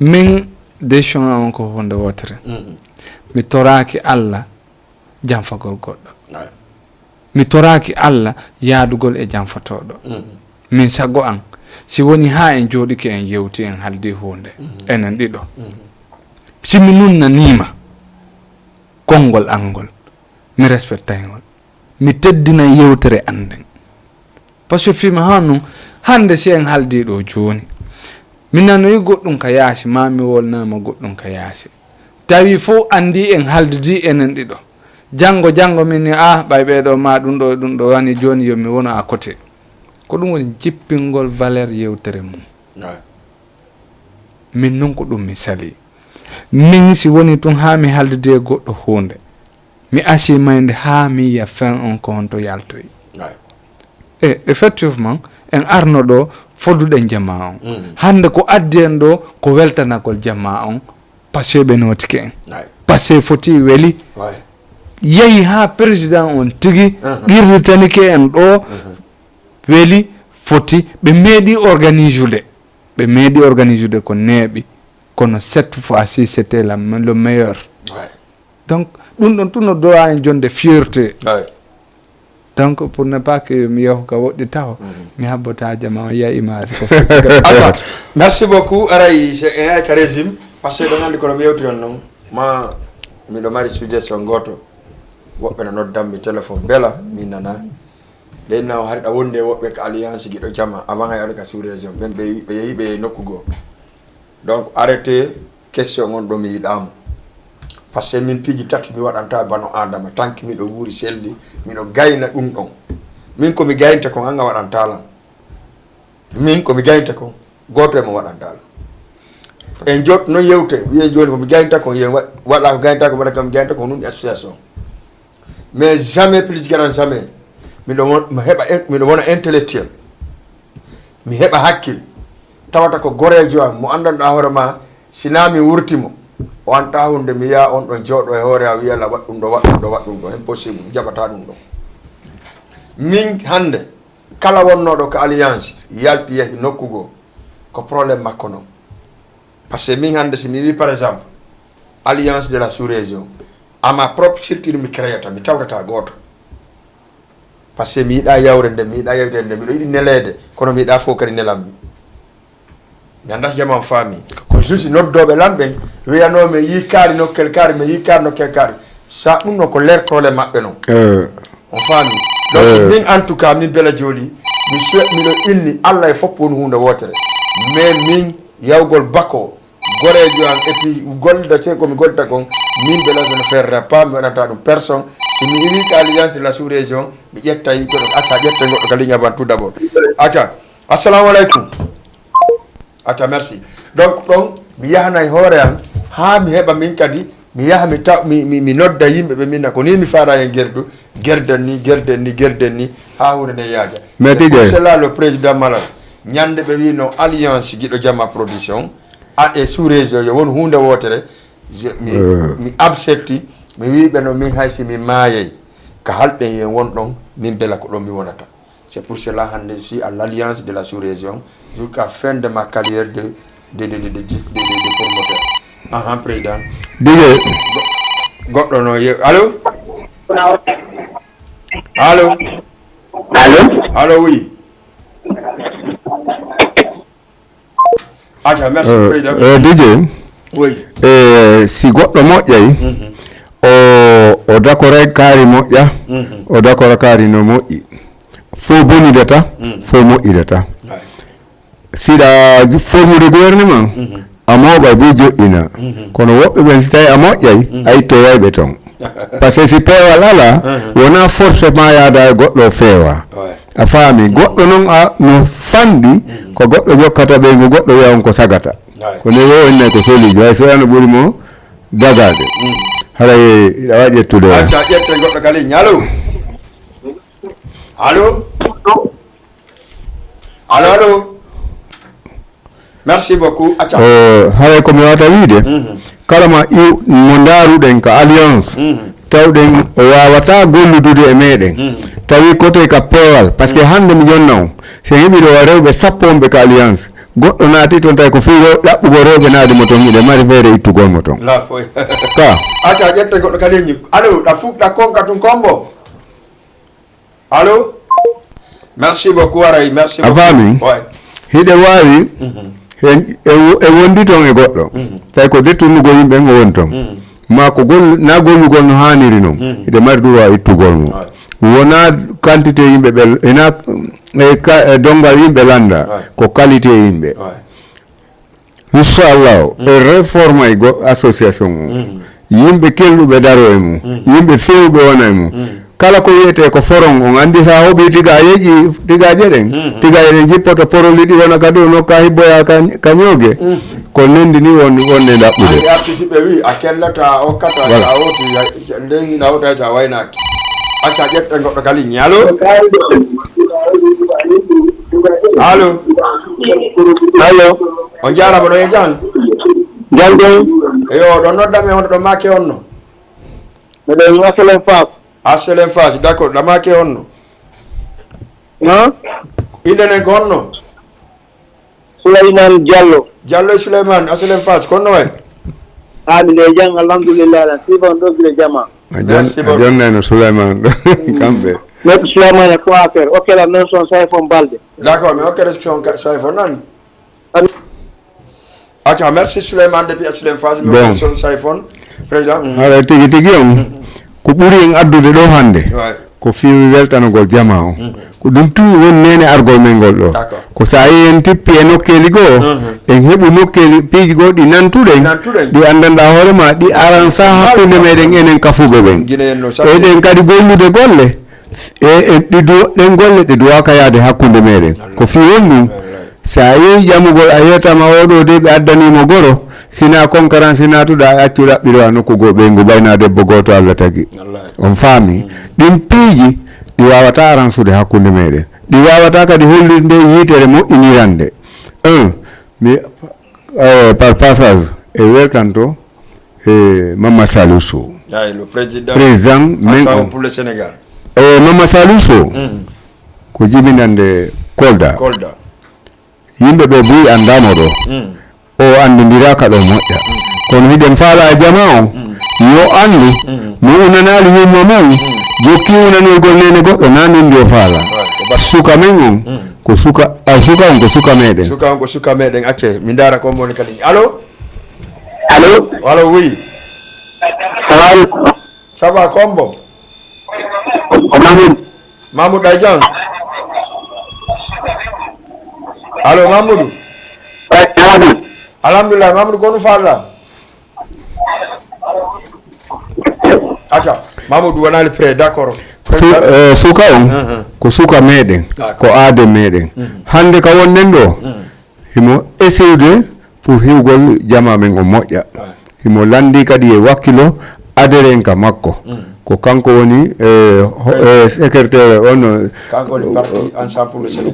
min décision on ko hunde wotere mi toraki Allah janfagol goɗɗo mi toraki Allah yaadugol e janfatoɗo min sago an si woni ha en jooɗiki en yewti en haldi hunde enen ɗiɗo simi nun nanima konngol angol mi respectaygol mi teddina yewtere anden par ce que fimi hannu hande si en haldi ɗo joni mi nanoyi goɗɗum ka yaasi ma mi wolnama goɗɗum ka yaasi tawi fo andi en haldidi enen ɗiɗo jango min ɓay ɓeɗo ma ɗum ɗo wani joni yomi wono à côté ko ɗum woni jippingol valeur yewtere mum min non ko ɗum mi sali min si woni tun ha mi haldide e goɗɗo hunde mi asi mayde ha mi yiya fin on ko honto yaltoyi e effectivement en arno ɗo fodduɗen jama on hande ko addi en ɗo ko weltanagol jama on parce ɓe notike en parce foti weeli yehi ha président on tigi qirritanike en ɗo weeli foti ɓe meeɗi organise ude ko neeɓi kono cette fois-ci c'était le meilleur donc ɗum ɗon tun no dowa en jonde fierté donc pour ne pas que mi yahu ka woɗɗi taw mi habbota jama yiya image ko merci beaucoup aray c'est ka régime parce que ɗo gandi kono mi yewtiri on noon ma miɗo mari suggestion goto woɓɓe no noddammi téléphone bela min nana nde naw harɗa wonde woɓɓe ko alliance guiɗo jama avant hay ka sous région ɓen ɓe yeehi ɓe nokku goo donc arrêté question on ɗo mi yiɗama par ce que min piiji tati mi waɗanta bano adama tant que miɗo wuuri selli miɗo gayna ɗum ɗon min komi gaynte kon hanga waɗantalam min komi gaynte kon goto e mo waɗantalam en jot noon yewte wiye joni komi gaynta kon yen waɗa ko gaynta ko waɗa komi gaynta ko nun association mais jamais plus grand jamais miɗo wona intellectuel mi heɓa hakkille tawata ko gorejo am mo andanɗa hoore ma sina mi wurtimo o anta hunde mi yiya on ɗon jooɗo e hoore a wiyala waɗ ɗum ɗo waɗ ɗum ɗo impossible jaɓata ɗum ɗo min hande kala wonnoɗo ko alliance yalti yehi nokkugo ko probléme makko noon par ce que min hande si mi wi par exemple alliance de la sous-région ama propre structure mi créata mi tawtata goto par ce que mi yiɗa yawre nde mi yiɗa yewtere nde miɗo yiɗi nelede kono mi yiɗa fof kadi nelammi mi andata jamam faami ko juste noddoɓe lamɓen wiyanomi yi kaari nokkel kaari mi yi kaari nokkel kaari sa ɗum noon ko lertole maɓɓe noon on faami donc min en tout cas min beela jooli miɗo inni Allah e fof woni hunde wotere mais min yawgol bako gorejo an et puis golda se komi golda kon min beela je ne ferai pas mi waɗanta ɗum personne si mi wi ko alliance de la sous région mi ƴetta yiɓe ɗon acca ƴetta goɗɗo ka ligne avant tout d' abord acca assalamu aleykum acca merci donc ɗon mi yahanay hoore an ha mi heɓa min kadi mi yaha mi taw mi nodda yimɓe ɓe minna ko ni mi faara hen gerdu gerden ni ha hunde nde yaaja c'est là le président malal ñande ɓe wi no alliance guiɗo jamma production e sous région yo won hunde wotere mi absecti mi wiɓe no min haysi mi maayay ko halɗen yen won ɗon min bela ko ɗon mi wonata c'est pour cela hande je suis à l'alliance de la sous région jusqu'à fin de ma carrière de promoteur président dige goɗɗo no allo oui aja merci président dige oui si goɗɗo moƴƴay o dakora kaari moƴƴa o dakora kaari no moƴƴi fo bonidata fo moƴƴidata siɗa formude gouvernement a mooɓay bo joƴƴina kono woɓɓe ɓen si tawi a moƴƴay a ittoyayɓe toon par ce que si peewal ala wona forcément yaada e goɗɗo feewa a faami goɗɗo noon no fanɗi ko goɗɗo jokkata ɓeygu goɗɗo wiya on ko sagata ko ne wonne ko solijo hay so wiyano ɓuuri mo dagade haray iɗa wawi ƴettude acca ƴette goɗɗo ka ligne allo merci beaucoup acca haray komi wawata wiide kala mo daruɗen ko alliance tawɗen o wawata golludude e meɗen tawi côté ka peewal par ce que hande mi jonna o so heɓiɗo rewɓe sappo on ɓe ko alliance goɗɗo naati toon tawi ko fiiro ɗaɓɓugo rewɓe naade mo toon iɗe mari feere ittugol mo toon ka acca ƴette goɗɗo ka ligne allo ɗa fuɗɗa konka tun kombo allo merci beaucoup waray merci a faami hiɗe wawi e wondi toon e goɗɗo tawi ko dettunnugo yimɓe o woni toon ma ko na gollugol no haniri noon hiɗe mari droit ittugol mo wona quantité yimɓe ɓe ena dongal yimɓe landa ko qualité yimɓe inchallah e réforme ay association o yimɓe kelluɓe daro e mum yimɓe fewɓe wona e mum kala ko wiyete ko foron on andi sa hoɓi tiga yeƴi tiga jeɗen tiga eɗen jippoto poroli ɗi wona kadi o nokka hibboya ka ñoogue ko nendi ni wonde ɗaɓɓude artisiɓe wi a kellata a hokkata a woti nden nawta sa waynaki acca ƴette goɗɗo ka ligne allo on jarama ɗo e jang eyo ɗo noddame hono ɗo make onno miɗen aselen fas aselen fas d' accord ɗamake honno indenen ko honno Souleyman Diallo e Souleymane aselen fas konno way mine jang alhamdulillah ala sifon ɗo gile jama a jonneno Souleymane ɗo kamɓe neɗɗo Souleymane ko affaire okkela non son Sayfon Balde d' accord mi hokke reception Sayfon nani acca merci Souleymane depuis aselen fas mi hokke Sayfon président haɗa tigi tigi on ko ɓuri en addude ɗo hande ko fiwi weltanogol jama o ko ɗum tu woni nene argol men ngol ɗo ko sa yi en tippi e nokkeli goo en heɓu nokkeli piiji goo ɗi nantuɗen ɗi andanɗa hoorema ɗi aran sa hakkude meɗen enen kafuɓe ɓen eɗen kadi gollude golle ɗen golle ɗe duwaka yaade hakkude meɗen ko fi won ɗum sa yehi ƴamugol a yiyatama oɗo de ɓe addanimo goro sina concurrence natuɗa a accu ɗaɓɓirewa nokku goo ɓeygu ɓayna debbo goto Allah tagui on faami ɗin piiji ɗi wawata aransude hakkunde meɗen ɗi wawata kadi hollinde yitere moƴƴinirande mi par passage e weltanto Mama Salou Sow le président men pour le Sénégal Mama Salou Sow ko jibinande Kolda yimɓe ɓe buyi andamo ɗo o andidiraka ɗo moƴƴa kono hiɗen faala jama o yo andu no unanali yimmo mon jokki unanirgol nene goɗɗo nanindi o faala suka men on ko suka on ko suka meɗen acce mi dara ko moni kadi allo oui ça va kombo Mamoudou Ajan allo Mamoudou alhamdulillah Mamoudou ko no faala acca Mamoudou wonali prêt d'accord suka on ko suka meɗen ko aade meɗen hande ka wonnen ɗo himo essayde pour hiwgol jama men o moƴƴa himo landi kadi e wakkilo aderen ka makko ko kanko woni secrétaire on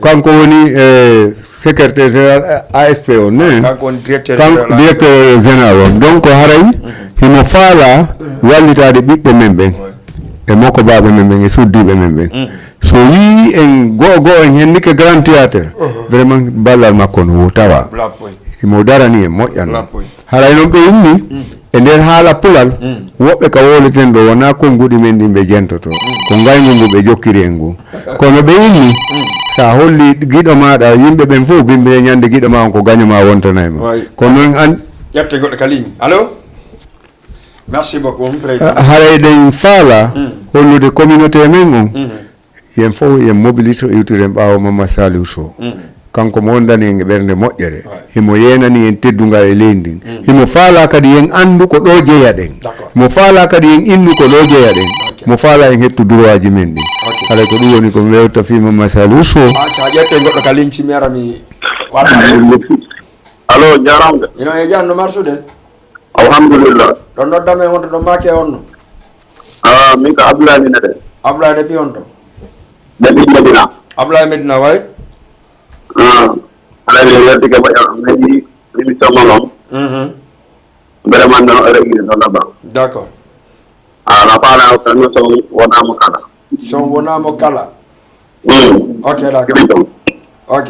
kanko woni secrétaire général ASP on ne directeur général on donc haray himo faala wallitade ɓiɓɓe men ɓen e makko baaɓe men ɓen e suddiɓe men ɓen so yi en go'o en hennike grand théâtre vraiment ballal makko no tawa himo darani e moƴƴan haray noon ɓe inni e nder haala pulal woɓɓe ka woleten ɗo wona konnguɗi men ɗin ɓe jentoto ko ngaygu ngu ɓe jokkiri en ngu kono ɓe inni sa holli giɗo maɗa yimɓe ɓen fof bimbire ñande giɗo ma on ko gañoma wontanayma kono noon an ƴette goɗɗo ka ligne allo merci beaucoup haray ɗen faala hollude communauté men on yen fof yen mobilise iwtiren ɓaawo Mama Salou Sow kanko mo wondani en ɓernde moƴƴere himo yenani en teddungal e leydi ndin himo faala kadi yen andu ko ɗo jeeya ɗen mo faala kadi yen innu ko ɗo jeeya ɗen mo faala en hettu droit ji men ɗin haɗa ko ɗum woni ko mi wewta fi Mama Salou Sow ƴette goɗɗo ka ligne mi ara mi allo jaramde ino e janno marsude alhamdulillah ɗon noddame honto ɗo make onno min ko Abdoulaye Minede Abdoulaye depuis on to Medina Abdoulaye Medina way alay yerdike meɗi émission mo noon vraiment no régli no ɗaɓa d'accord no faala tan son wonamo kala son wonamo kala ok d'accord ok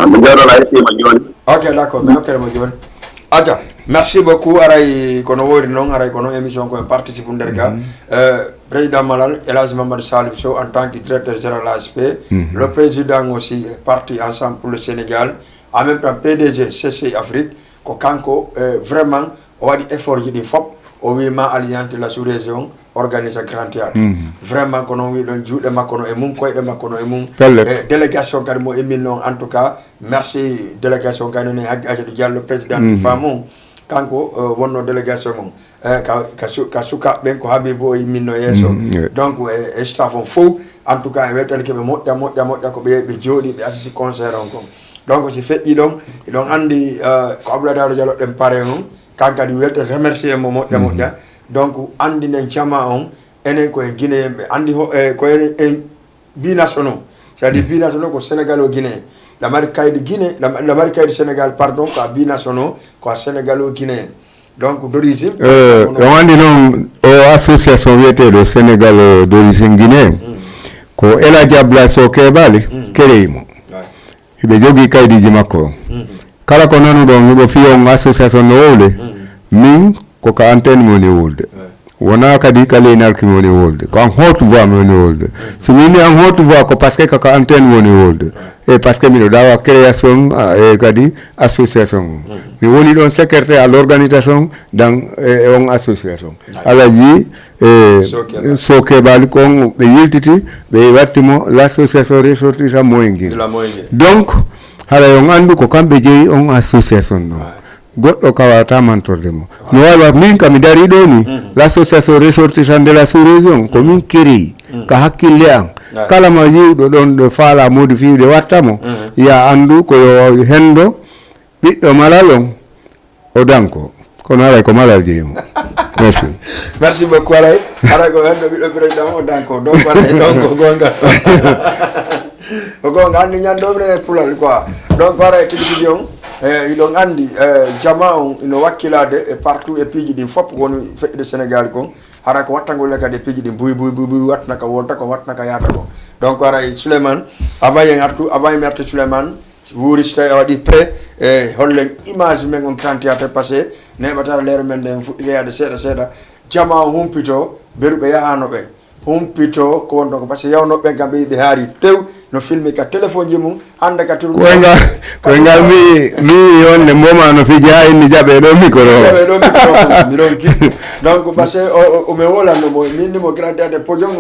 mi jooɗoɗa hettima joni ok d'accord mi hokkere mo joni aja merci beaucoup aray kono wori noon aray kono émission ko participe nder ga président Malal El Hadji Mamadou Salou Sow en tant que directeur général ASP le président aussi parti Ensemble pour le Sénégal en même temps PDG CCI Afrique ko kanko vraiment o waɗi effort ji ɗi fop o wima alliance de la sous-région organise grand théâtre vraiment ko noon wiɗon juuɗe makko no e mum koyɗe makko no e mum délégation kadi mo emmin noon en tout cas merci délégation kadi none Haggi Aïssatou Diallo président du famum kanko wonno délégation mum ka sukaɓe ɓen ko Habibou o yimminno yesso donc e staff on fof en tout cas e weltani keɓe moƴƴa ko ɓe jooɗi ɓe assisi concert on kon donc si feƴƴi ɗon eɗon andi ko Abdoulaye Daouda Diallo ɗen pare on kankadi welta remercier mo moƴƴa donc andinen cama on enen koye guinéen ɓe andi ko en binationaux c'est à dire binationaux ko Sénégal o Guinée lamari kaydi Guinée lamari kaydi Sénégal pardon ko binationaux ko Sénégal o Guinée donc d'origine on andi noon o association wiyeteɗo Sénégal d'origine guinéen ko El Hadji Abdoulaye Sow Keɓali kereyimo hiɓe jogui kaydiji makko kala ko nanuɗon hiɓo fiyon association no wowle min koko antenne mi woni wolde wona kadi ka leynarki mi woni wolde ko en haute voix mi woni wolde so mi wini en haute voix ko par ce que koko antenne woni wolde e par ce que miɗo dawa création e kadi association mi woni ɗon secrétaire à l'organisation dans on association alaji Sow Keɓali kon ɓe yiltiti ɓe wattimo l'association ressortissant Moyen Guinée donc haɗa on andu ko kamɓe jeeyi on association ɗo goɗɗo kawata mantorde mo mi wawa min kami dari ɗo ni l'association ressortissant de la sous-région ko min kéri ka hakkille an kala ma yiwɗo ɗon ɗo faala modi fiwde wattamo ya andu koyo hendo ɓiɗɗo Malal on o danko kono alay ko Malal jeeyimo merci beaucoup alay ara ko hendo bi do président o danko donc wala donc gonga o gonga andi nyando bre pulal quoi donc wara tigi jong idon andi jama on ino wakkilade e partout e piiji din fop woni de Sénégal ko hara ko watta ngol kadi piiji din buy watna ka wonta ko watna ka yata ko donc wara Souleymane avaye ngartu avaye merte Souleymane wuri sta wadi pré e hollen image men on kantiate passé nebatara lere men den fuddi yaade seeda jama humpito berube yahano be humpito ko won donc parce que yawno be gambe be haari tew no filmi ka téléphone mum hande ka tur ko ngal mi yonne moma no fi jaay ni jabe do micro mi ron ki donc parce que o me wola no mo min mo grande de podium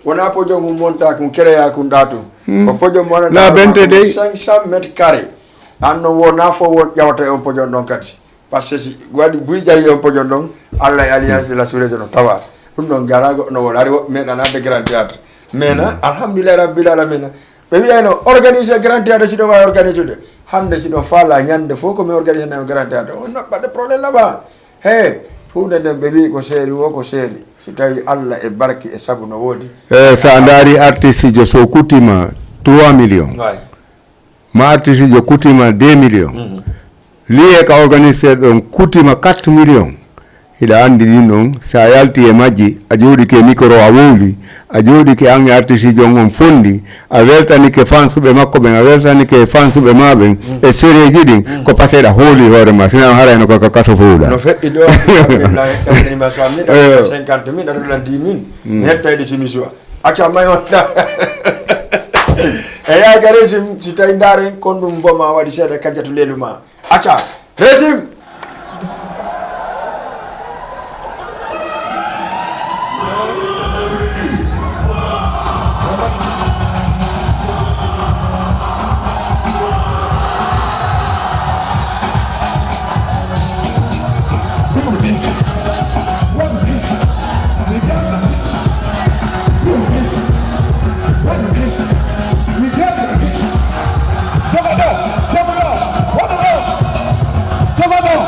wona podium monta ko créa ko datu ko podium wona na bente de 500 mètres carrés anno wona fo won jawata e podium don kati parce que wadi buy jaay e podium don alla alliance de la sous-région tawa dum don garago no wala ri medana de grand théâtre mena alhamdulillah rabbil alamin be wi ayno organiser grand théâtre ci do wa organiser de hande ci do fala nyande fo ko me organiser na grand théâtre on n'a pas de problème là-bas hey hude den be wi ko séri wo ko séri si tawi alla e barki e sabu no wodi sa ndari artiste jo so kutima 3 millions ma artiste jo kutima 2 millions liye ka organiser don kutima 4 millions ida andi non sa yalti e maji a jodi ke micro a wuli a jodi ke angi artiste jongon fondi a weltani ke fans be makko be a weltani ke fans be maben e sere gidi ko paseda holi hore ma sina hara no ko kaso fuuda no fe ido la e ma samni da 50.000 da la 10.000 netta di simiswa acha may wonda e ya garesim ci tay ndare kondum boma wadi sede kajatu leluma acha resim Come on,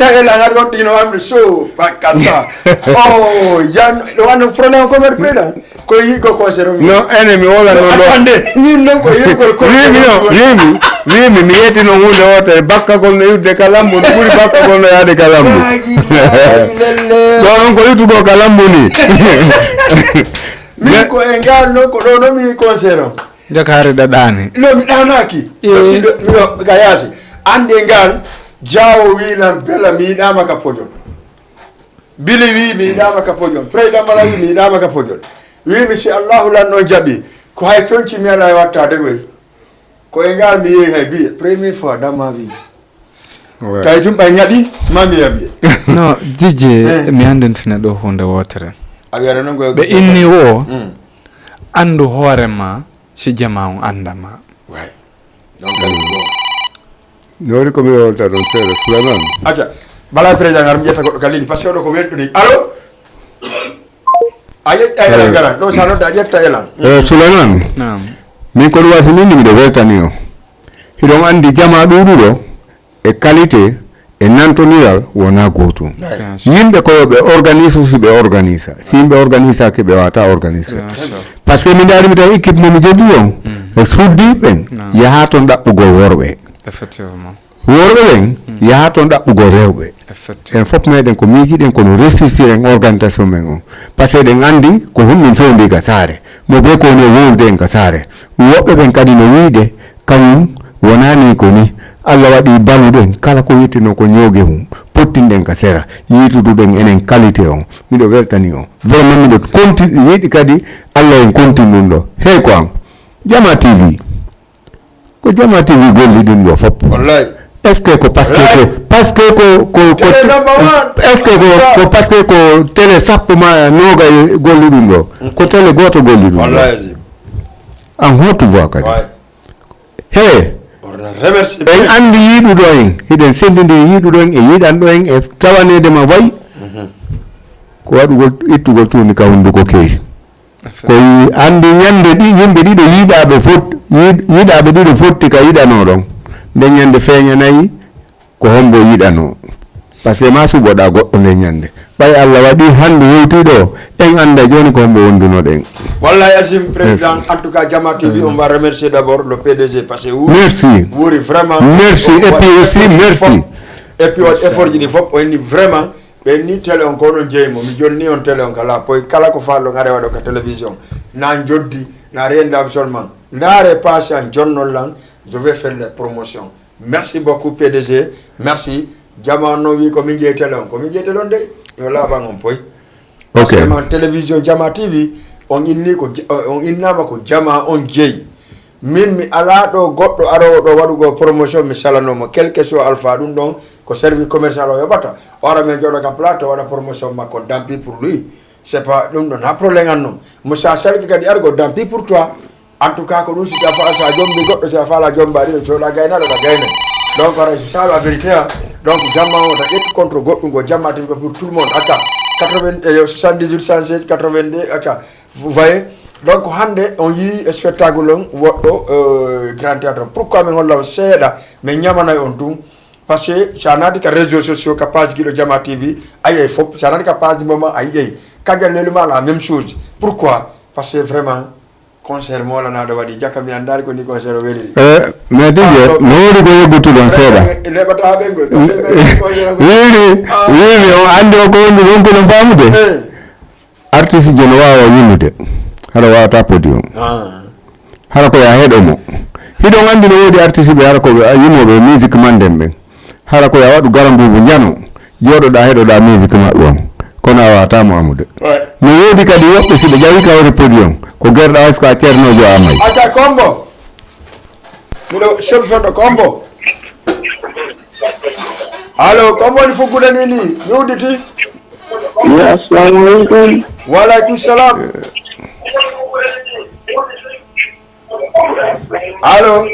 yetta ela ngar gon tino am so pakasa oh yan do wan problème ko mer preda ko yi ko concert no enemy wala no do ande yin non ko yi ko rimi mi yeti no hunde wote bakka gon no yudde kalambo buri bakka gon no yaade kalambo don ko yutugo kalambo ni mi ko engal no ko do no mi concert jakare dadani lo mi danaki sindo mi do gayasi ande ngal jawo wilan bela mi dama ka pojon bili wi mi dama ka pojon preda mala wi mi dama ka pojon wi mi si allah lan no jabi ko hay tonci mi ala watta de we ko engal mi yi hay bi premier fois dama wi tay tum bay ngadi mami yabi no DJ mi andentine do hunde wotere agara non go be inni wo andu horema si jama on andama way donc go nori ko mi wolta don sere Sulaiman acha bala président ngaram jetta goddo kalini parce que do ko weltudi allo ayet ayela ngara do sano da jetta elan Sulaiman naam min ko wasi min mi do weltani o hidon andi jama dududo e qualité e nantoniral wona goto yimbe ko be organise si be organisa simbe organisa ke be wata organisa parce que min dari mi taw équipe mo mi jodi on e suddi ben ya ton dabbugo worbe effectivement worbe ben ya ton dabbugo rewbe en fop meden ko miji den ko no restituer en organisation men on parce que den andi ko hummin fendi ga sare mo be ko no wolde en ga sare wobbe ben kadi no wiide kanyum wonani ko ni Allah wadi baluden kala ko yitino ko nyoge mum pottinden ka sera yitududen enen qualité on mido weltani on vraiment mido continue yidi kadi Allah en continue do he ko am Jama TV ko Jama TV golli dum do fop wallahi est-ce que ko parce que ko est-ce que ko parce que ko télé sapma noga golli dum do ko télé goto golli dum wallahi en hotu voix kadi he remercie en andi yidudo en hiden sendindi yidudo en e yidando en e tawanede ma way ko wadugol ittugol tuni ka hunduko keyi ko andi nyande di yimbe dido yidabe fot yidabe dido fotti ka yidano don de nyande feña nayi ko hombo yidano parce que ma suboda goddo de nyande bay Allah wadi hande yewtido en anda joni ko hombo wonduno den wallahi Azim président en tout cas Jama TV on va remercier d'abord le PDG parce que merci oui vraiment merci et puis aussi merci et puis on effort di fop on ni vraiment be ni télé on ko non jeymo mi jonni on télé on kala poy kala ko fallo ngare wado ka télévision na joddi na rien absolument ndare passe en jonnol lan je vais faire la promotion merci beaucoup PDG merci Jama no wi ko mi jey télé on ko mi jey télé on de yo la ba ngom poy ok man télévision Jama TV on inni ko on innama ko Jama on jeyi min mi ala do goddo aro do wadugo promotion mi salano mo quelque chose alpha dum don ko service commercial o yobata ora men jodo ka plateau wada promotion makko dampi pour lui c'est pas dum don na problème anno mo sa salki kadi argo dampi pour toi en tout cas ko dum si ta fa sa jombi goddo sa fa la jombari do la gayna do gayna donc ara ça la vérité donc Jama on da et contre goddo go Jama pour tout le monde aka 78 116 82 aka vous voyez donc hande on yi spectacle on woddo grand théâtre pourquoi me holla seeda me nyamana on dum parce que ça n'a que réseaux sociaux ka page gido Jama TV ay fop ça n'a que page moment ay kagal leluma la même chose pourquoi parce que vraiment concert mo la na do wadi jakami andal ko ni concert weli mais DJ nori go yogutu don seeda le bata be go wili o andi ko wondu don ko no famude artiste jono wawa yimude hara wata podium hara ko ya hedo mo hidon andi no wodi artiste be hara ko yimobe music manden be hara ko ya wadu garambu bu jano jodo da hedo da music mabbo kono wata mo amude no wodi kadi wobbe sibe jawi ka wori podium ko gerda aska cerno jo amay acha combo mido chef de combo allo combo ni fukude nini yuditi Ya, assalamualaikum. Waalaikumsalam. Allo.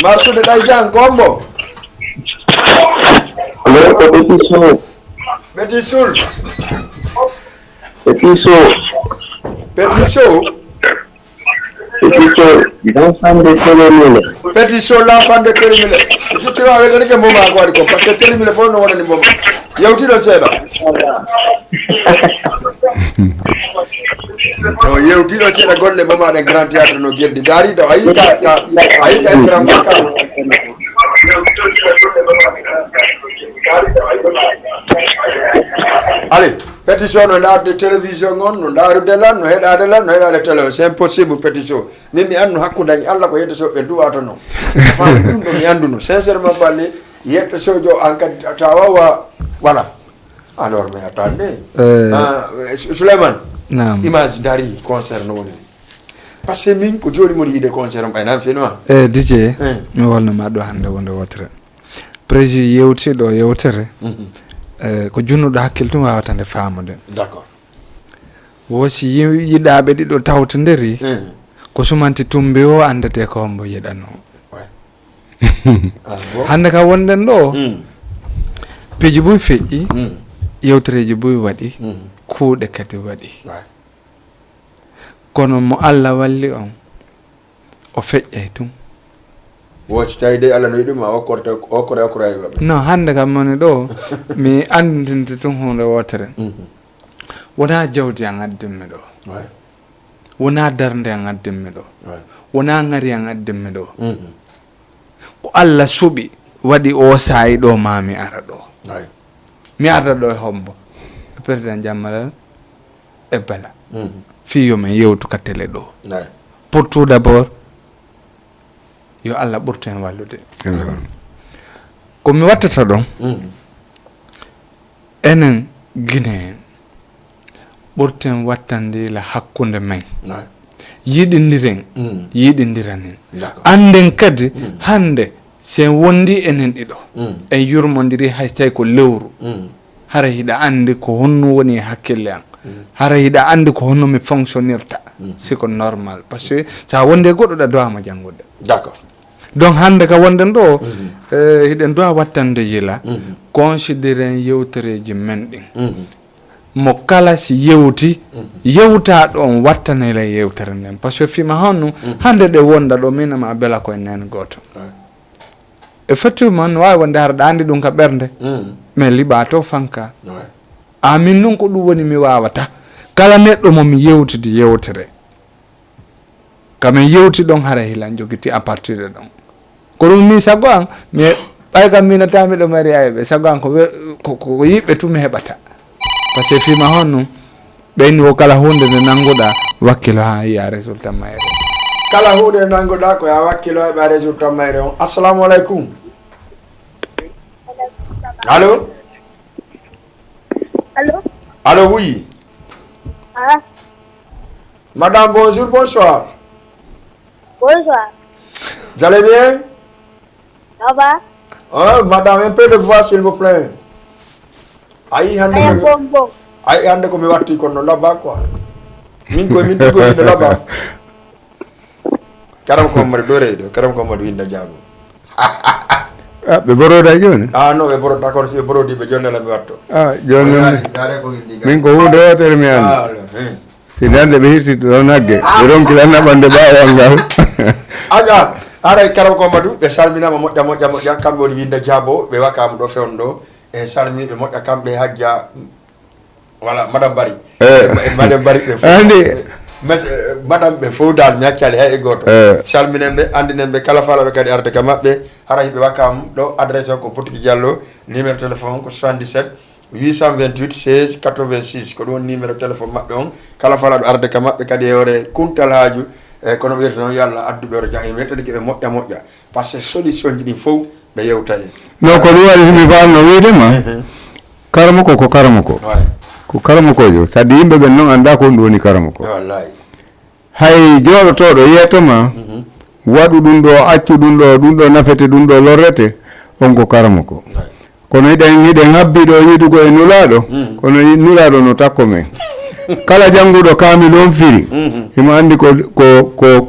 Marsu de Daijan combo. Halo, Petit Soul. Petit Soul. Petit Soul. Petit Soul. Petit Soul. l'enfant de Télémile. Pétition l'enfant de Télémile. Si tu vas avec les moments à quoi, parce que Télémile faut nous voir les moments. Il y a aussi dans ça là. No, il y a aussi dans ça là les moments de grand théâtre no guerre de Dari do aïta grand makar. Allez, pétition no la de télévision on no la de la no heda de la no heda de télé, c'est impossible pétition. Mimi annu hakkudañ Allah ko yeddo so be duwato no. Fa dum do mi anduno sincèrement parler yetto sojo en cas tawawa voilà. Alors mais attendez. Souleymane. Naam. Image Dari concert no woni. Parce que min ko joni modi ide concert bay nan fino. DJ mi wolno ma do hande wonde wotere. Président yewti do yewtere. Ko junnuɗo hakkil tum wawata nde famude. D'accord. Wosi yiɗaɓe ɗiɗo tawtoderi ko sumanti tumbe o andete ko hombo yiɗano. Hande ka wonden ɗo peeji boy feƴƴi yewtereji boy waɗi kuuɗe kadi waɗi kono mo Allah walli on o feƴƴay tum woci tawide Allah no yiɗuma okkore non hande kam moni ɗo mi andinte tum hunde wotere wona jawdi an addinmi ɗo wona darde an addinmi ɗo wona ngari an addinmi ɗo ko Allah suɓi waɗi o saayi ɗo ma mi ara ɗo mi arta ɗo e hombo président Jammalal e Bala fiyo men yewtu ka télé ɗo pour tout d'abord yo Allah ɓurto hen wallude komi wattata ɗon enen Guinéen ɓurten wattandila hakkude men yiɗidiren yiɗidiranen anden kadi hande sen wondi enen ɗiɗo en yurmodiri hay tawi ko lewru hara hiɗa andi ko honno woni hakkille an hara hiɗa andi ko honno mi fonctionnirta siko normal par ce que sa wonde goɗɗo ɗa dowama janggude d'accord donc hande ka wonden ɗo hiɗen dowa wattande yila considéren yewtereji men ɗin mo kala si yewti yewta ɗon wattanela yewtere nden par ce que fima honno hande ɗe wonda ɗo minama bela koye nene goto effectivement no wawi wonde hara ɗa andi ɗum ka ɓerde mais liɓato fanka amin noon ko ɗum woni mi wawata kala neɗɗo momi yewtidi yewtere kamin yewti ɗon hara hilan joguiti à partir de ɗon ko ɗum min sago an mi ɓay kam minatami ɗo mari ayɓe sago an ko yiɓɓe tumi heɓata par ce que fima honno ɓeyni wo kala hunde nde nannguɗa wakkilo ha yiya résultat mayre kala hunde nde nannguɗa ko ya wakkilo heɓa résultat mayre on. Assalamu aleykum. Allô. Allô. Allô, oui. Ah. Madame, bonjour, bonsoir. Bonsoir. Vous allez bien? Ça va? Oh, madame, un peu de voix, s'il vous plaît. Aïe, hande ko mi watti kono là-bas quoi. Min ko de là-bas. Karam ko mari do reedo, karam ko mari winda jaago. Ah, be boroda joni? Ah no, be boroda d'accord, si borodi be jonnela mi watto. Ah, joni min ko hunde wotere mi andi. Si dande be hirti do nagge, be ronki lanna bande bawal ngal. Aja, ara karam ko madu be salminama moƴƴa kambe woni winda jaabo be wakam do fewndo e salmini be moƴƴa kambe hajja voilà madame Bari madame Bari andi madame be fowdal ñaccale hay e goto salminen be andinen be kala fala do kadi arde ka mabbe hara hibe wakam do adresse ko Potiki Diallo numéro téléphone ko 77 828 16 86 ko don numéro téléphone mabbe on kala fala do arde ka mabbe kadi yore kuntal haaju e kono wiete non yalla addube ro jangi metade ke be moƴƴa parce que solution ji fof be yewtaye no ko do wari mi faamno wiidema karamoko ko karamoko ko karamokojo sadi yimɓe ɓen noon annda ko ɗum woni karamoko wallahi hay jooɗotoɗo yiyatoma waɗu ɗum ɗo accu ɗum ɗo nafete ɗum ɗo lorrete on ko karamoko kono hiɗen habbiɗo yiidugo e nulaɗo kono nulaɗo no takko men kala jannguɗo kaamil on firi himo anndi ko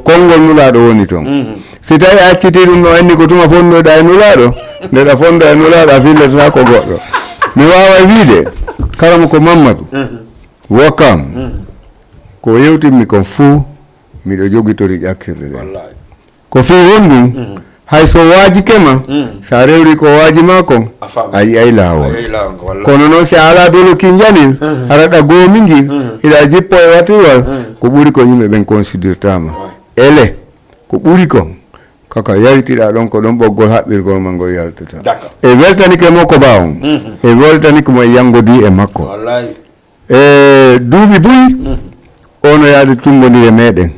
konngol nulaɗo woni toon si tawi acciti ɗum ɗo anndi ko tuma fonnoɗa e nulaɗo ndeɗa fonda e nulaɗo a filletata ko goɗɗo mi wawa wiide karam ko Mamadou Wakam ko yewtinmi kon fuu miɗo jogitori ƴakkirde nde ko fi wonɗum hay so waaji kema sa rewri ko waaji makko a yiyay laawol kono noon si a ala doloki janil araɗa goomingil hiɗa jippo e watirwal ko ɓuri ko yimɓe ɓen considirtama ele ko ɓuri ko kaka yaltiɗa ɗon ko ɗon ɓoggol haɓɓirgol man ngol yaltata e weltanike mo ko ba on e weltanike mo e yanngodi e makko e duuɓi buy ono yaade tumgodire meɗen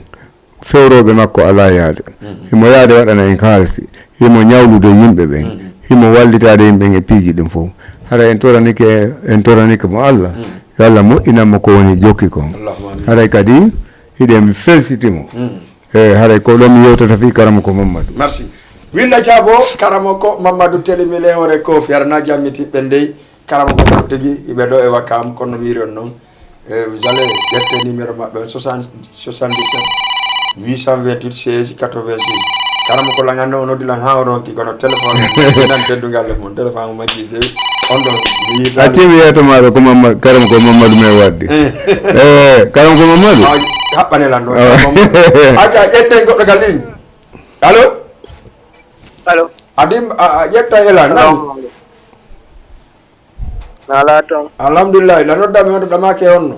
fewroɓe makko ala yaade himo yaade waɗana en haalsi himo ñawlude yimɓe ɓen himo wallitade yimɓe e piiji ɗum fof hara en toranike mo Allah yo Allah moƴƴinanmo ko woni jokki kon haray kadi hiɗen felsitimo e haray ko ɗon mi yewtata fi karama ko Mamadou merci winda caabo karama ko Mamadou telemile hore ko fiyarna jammitiɓɓe ndey karama ko tigi iɓe ɗo e wakkam kono mi wiri on noon vous allez ƴette numéro maɓɓe 77 828 16 86 karama ko laganno ono dilan ha ronki kono téléphone nan teddugal mon téléphone majji dewi on ɗon mi yita accimi yeeto maɗo ko Mamadou karama ko Mamadou me wadde karama ko Mamadou haɓɓane lan ɗo aja ƴette goɗɗo gal ligne allo adim a ƴetta elan nani nala toon alhamdulillah la noddami on to ɗamake onno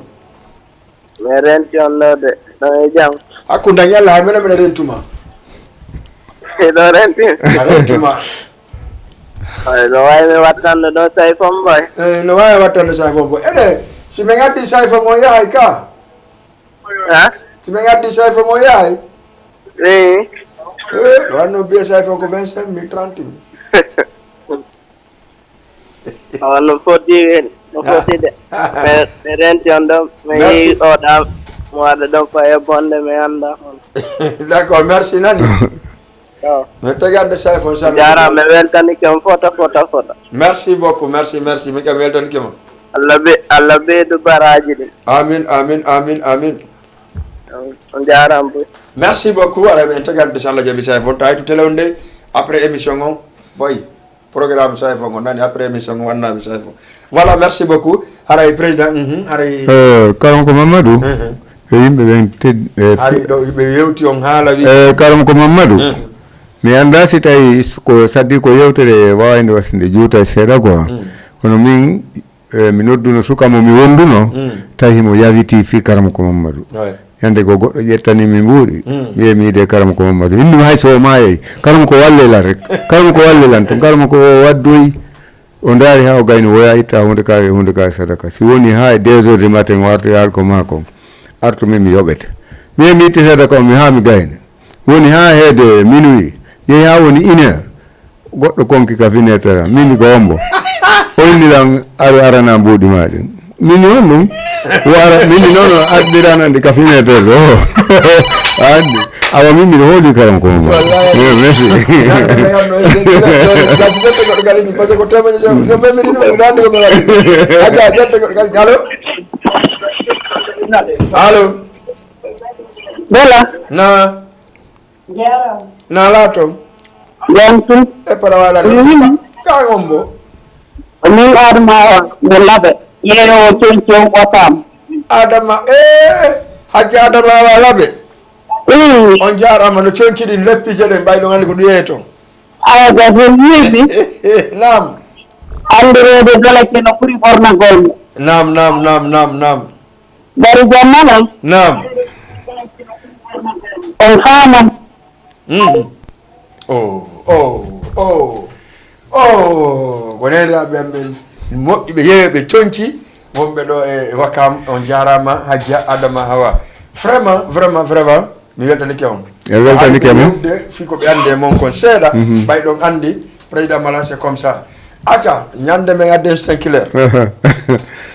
mi renti on ɗo de ɗon e jam hakku dañi Allah hay mene mene rentuma ɗo renti a rentuma no wawi wattande ɗo sayfon boy no wawi wattande sayfon boy ene si ɓe gaddi sayfo mo yahay ka si ɓe gaddi sayfo mo yahay ɗo wanno biye sayfo ko 25 000 30 000 no foti wen no foti de mi renti on ɗo mi yi oɗa mo waɗa ɗon faye bonde mi anda on d'accord merci nani mi tegande sayfo sa jarama mi weltanike on fota merci beaucoup merci mi kam weltanike mo Allah ɓeydu baraji ɗi amin on jarama boy merci beaucoup ara men tegande Allah jaɓi sayfo tawi to télé on nde après émission on boy programme sayfo on nani après émission on wannaɓe sayfo voilà merci beaucoup haray président haray karam ko Mamadou e yimɓe ɓen hari ɗo ɓe yewti on haala wi karam ko Mamadou mi anda si tawi ko saddi ko yewtere wawande wasinde juuta e seeɗa quoi kono min mi nodduno sukamo mi wonduno tawi himo yawiti fi karam ko Mamadou yande ko goɗɗo ƴettani mi mbuuɗi mi wiye mi yiide karama ko Mamadou innumi hay so maayi karama ko wallelan rek karama ko wallelan to karama ko waddoyi o ndaari ha o gayno woya itta hunde ka sadaka si woni ha e 2 heures du matin warta yaal ko maako artumi mi yoɓete mi wiye mi itti sadaka o mi ha mi gayna woni ha heede minuit yehi ha woni 1 heure goɗɗo konki ka finetere mini ko ombo o innilan arana mbuuɗi maɗi mini on ɗum wara mini noon addiranande ka finetere ɗo andi awa min mbiɗa hooli karam ko merci gasi ƴette goɗɗo galiñi par ce que ko temañe jo memiri ɗum miɗa andi komi waɗi aja ƴette goɗɗo galiñi allo bela na laatom yantum e para wala ka gombo min adama nde laaɓe yeeyowo cencen otam adama hajji adama awa laaɓe on jarama no conkiɗi leppije ɗe mbayɗo andi ko ɗum yeeye toon aga so yiiɓi nam andirede belake no ɓuuri ɓornagol mo nam bari jammanam nam on faamam goneniraɓe am ɓe moƴƴiɓe yeeyoɓe conki wonɓe ɗo e wakam on jarama hajja adama hawa vraiment mi weltanike on weltanike mo fi ko ɓe ande mon kon seeɗa ɓayɗon andi président Malan c'est comme ça acca ñande men adden 5 heures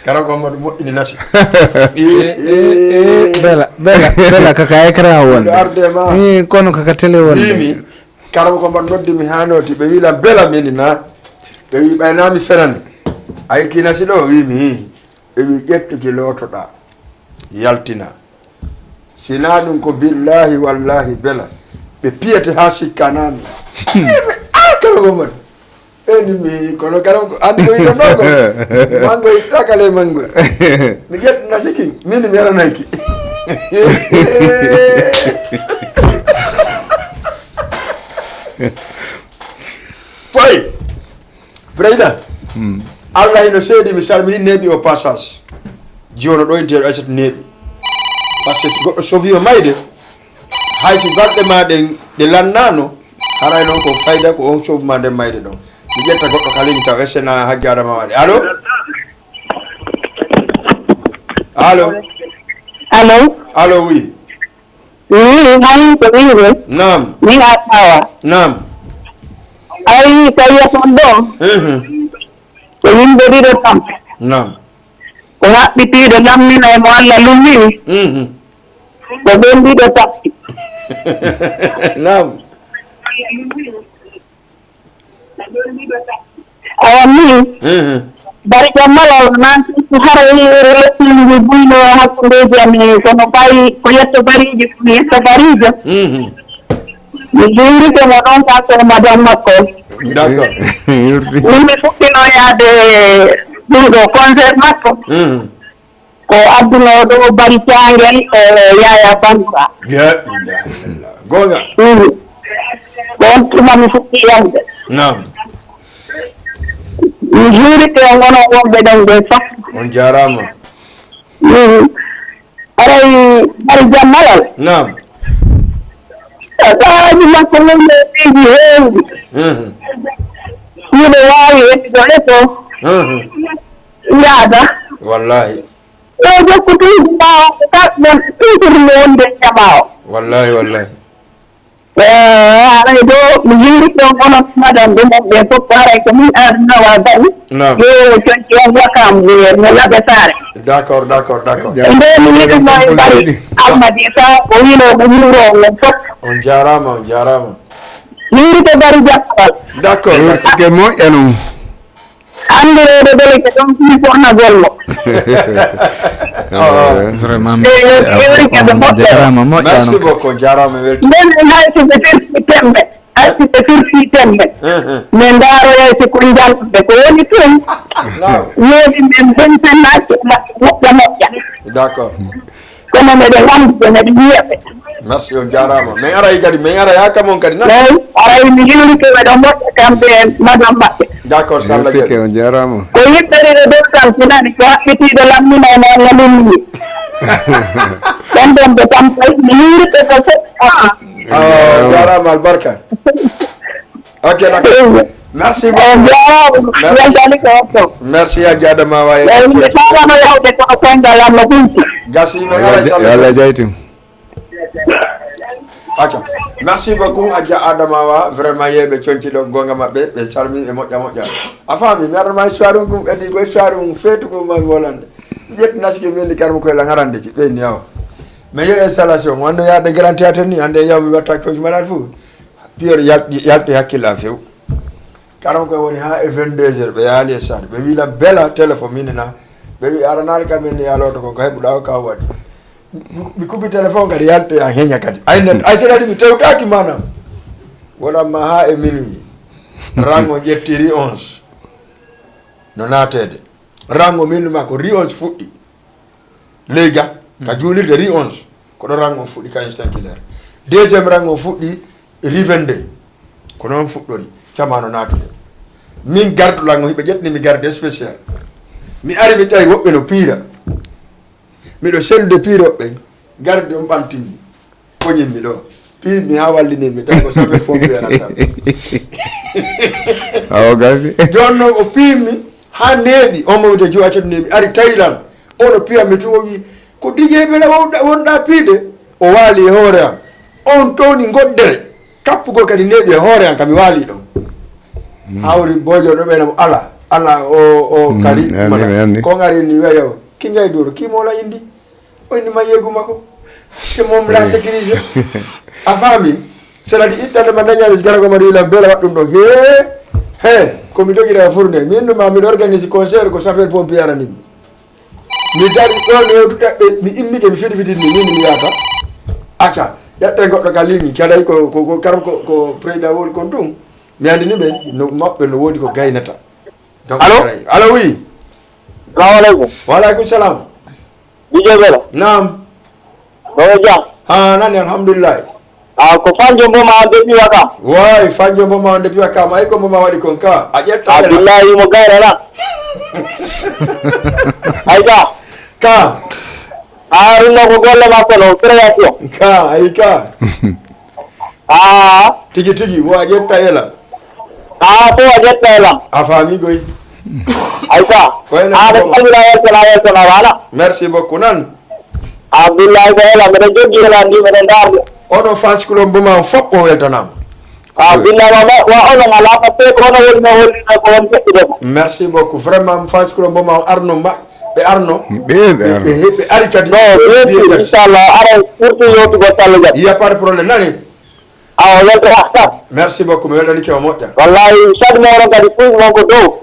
kara ko Mamadou moƴƴini nasi bela kaka écran wonde arde ma kono kaka télé wonde wimi kara ko mbaɗ noddimi hanoti ɓe wiilan bela mini na ɓe wi ɓaynami fenane ay ki nasi ɗo wimi ɓe wi ƴettuki lootoɗa yaltina sina ɗum ko billahi wallahi bela ɓe piyete ha sikkanami kara ko Mamadou enimi kono kara andi ko wiɗonogo mango takale mango mi ƴettuna sikin mini mi yaranayki président Allah ino seedi mi salmini neeɓi au passage jiwono ɗo inteɗo aissatu neeɓi par ce que goɗɗo sovio mayde haysi balɗe ma ɗe lannano haray noon ko fayda ko on sobuma nden mayde ɗon mi ƴetta goɗɗo kalini taw essena hagge adama waɗe allo allo allo allo oui hay ko wiide nam min a tawa nam ay ko yeton ɗo ko yimɓe ɗiɗo tam nam ko haɓɓitiiɗo lammina e mo Allah lummini ko ɓen ɗiɗo tappi nam awa min bari jammalal nanti haray relatingi buyno hakkundeji amin kono ɓayi ko yetto bariiji mi yetto barijo mi juurikemo ɗon ka koye madame makko d'accord min mi fuɗɗino yaade ɗum ɗo concert makko ko adduno ɗo bari cangel yaya bandura gonga ɗon tuma mi fuɗɗi yande nam mi juurike gono wonɓe ɗon ɓe fof on jarama aray bari jammalal nam ɗaaji makko wonɓe piiji heewɗi yiɗo waawi wettigole to yaada wallahi ɗo jokku tuuji ɓaawo ko kaɓɓen toujours mi wonde jaɓaawo wallahi haray ɗo mi jiirit ɗon onon madame ɗum ɓe fof haray ko min arnawa bari ƴeewo conci on wakam no laɓe saare d'accord nde mi yiɗuno e bari almadi sa ko wino ko wuro on fof on jarama mi yirite bari jaɓɓal d'accord ke moƴƴa noon andirede bele ko ɗon fii fona gollo vraiment jarama merci beaucoup jarama welti nden haysiɓe firti tembe min ndaroyaysi ko jalɓuɓe ko woni toon woodi men bensennaji moƴƴa d'accord kono meɗen anduɓe meɗe yiyaɓe merci on jarama min aray kadi min ara yakamon kadi na eyi aray mi yirike ɓeɗo moƴƴa kamɓe madame maɓɓe d'accord sallah ke on jarama ko yiɗɗeride dow tan sinani ko haɓɓitiɗo lammina e noon lamimni ɗon ɗon ɓe tampay mi yirike ko fof jarama albarka ok d'accord merci merci ya jadama waye mi tawano yawde kono koyngal Allah ɓulti gasi min ara Allah jaytum ok merci beaucoup Adja Adamawa vraiment yeɓe conci ɗo gonga mabɓe ɓe salmini e moƴƴa a faami mi arama histoire um kum ɓeddi ko histoire um feetu ko mami wolande ƴetti naski mindi karmo koye lang harande ki ɓeyni yawa mais yo installation wonno yaade grand théâtre ni hande yaw mi watta conci maɗat fof piyori yalti hakkille am few karmo koye woni ha e 22 heures ɓe yaali e sade ɓe wiilam bela téléphone minina ɓe wi aranali kamen yaloto kon ko heɓuɗa o ka waɗi mi kubi téléphone kadi yalto ya heña kadi ay seɗaɗi mi tewtaki manam wonanma ha e minuit rango ƴetti ri 11 no natede rango minuma ko ri 11 fuɗɗi leyga ka juulirde ri 11 koɗo rango fuɗɗi kañum stankilaire deuxiéme rango fuɗɗi ri 22 ko noon fuɗɗori camano natude min gardo lango hiɓe ƴetni mi garde spécial mi ari mi tawi woɓɓe no piira miɗo sellude piiroɓe garde on ɓamtinmi poñinmi ɗo piimi ha wallinirmi tawi ko sapeur pompier arata awo gasi joni noon o piimmi ha neeɓi on mo wiyete Joacatu neeɓi ari tawilan ono piyammi tun o wi ko dijeɓela wonɗa piide o waali e hoore am on towni goddere tappugo kadi neeɓi e hoore am kami waali ɗon hawri bojo ɗo ɓenamo ala o kari ko gari ni wiyayo ki ngay duro kimola indi o indi ma yegu mako te mom la sécurité a faami c'est-à-dire ittande ma dañani garago ma rilam bela waɗɗum ɗo he komi dogira fourne min numa miɗo organise concert ko sapeur pompier aranimi mi dari ɗon hewtuɗaɓɓe mi immike mi fiɗi min mi yata acca ƴatte goɗɗo ka ligne kaɗay ko karam ko président woni kon tum mi andini ɓe no maɓɓe no woodi ko gaynata donc allo oui salamu aleykum waaleykum salam DJ Bella naam ɗo jam ha nani alhamdulillahi ko fanjo mboma depuis Wakam. Way fanjo mboma depuis Wakam ay ko mboma wadi kon ka. A ƴetta hela. Billahi mo gayra la. Ayga. Ka. Arino ko golle makko no création. Ka ay ka. Tigi wo a ƴetta hela. To a ƴetta hela. A fami goy. Ayga. Wala. Merci beaucoup nan. Billahi ko hela mbeɗa joggi hela ndi mbeɗa darde. Ono fans kulo mboma fop o weltanam. Billahi wa ono ngala pa pe ko no woni ko won feɗɗude. Merci beaucoup vraiment fans kulo mboma arno ma be arno be ari kadi inshallah ara surtout yotu go tallo jam. Il y a pas de problème nani. Merci beaucoup me welani ke o moƴƴa. Wallahi sad mo ron kadi fuus mon ko dow.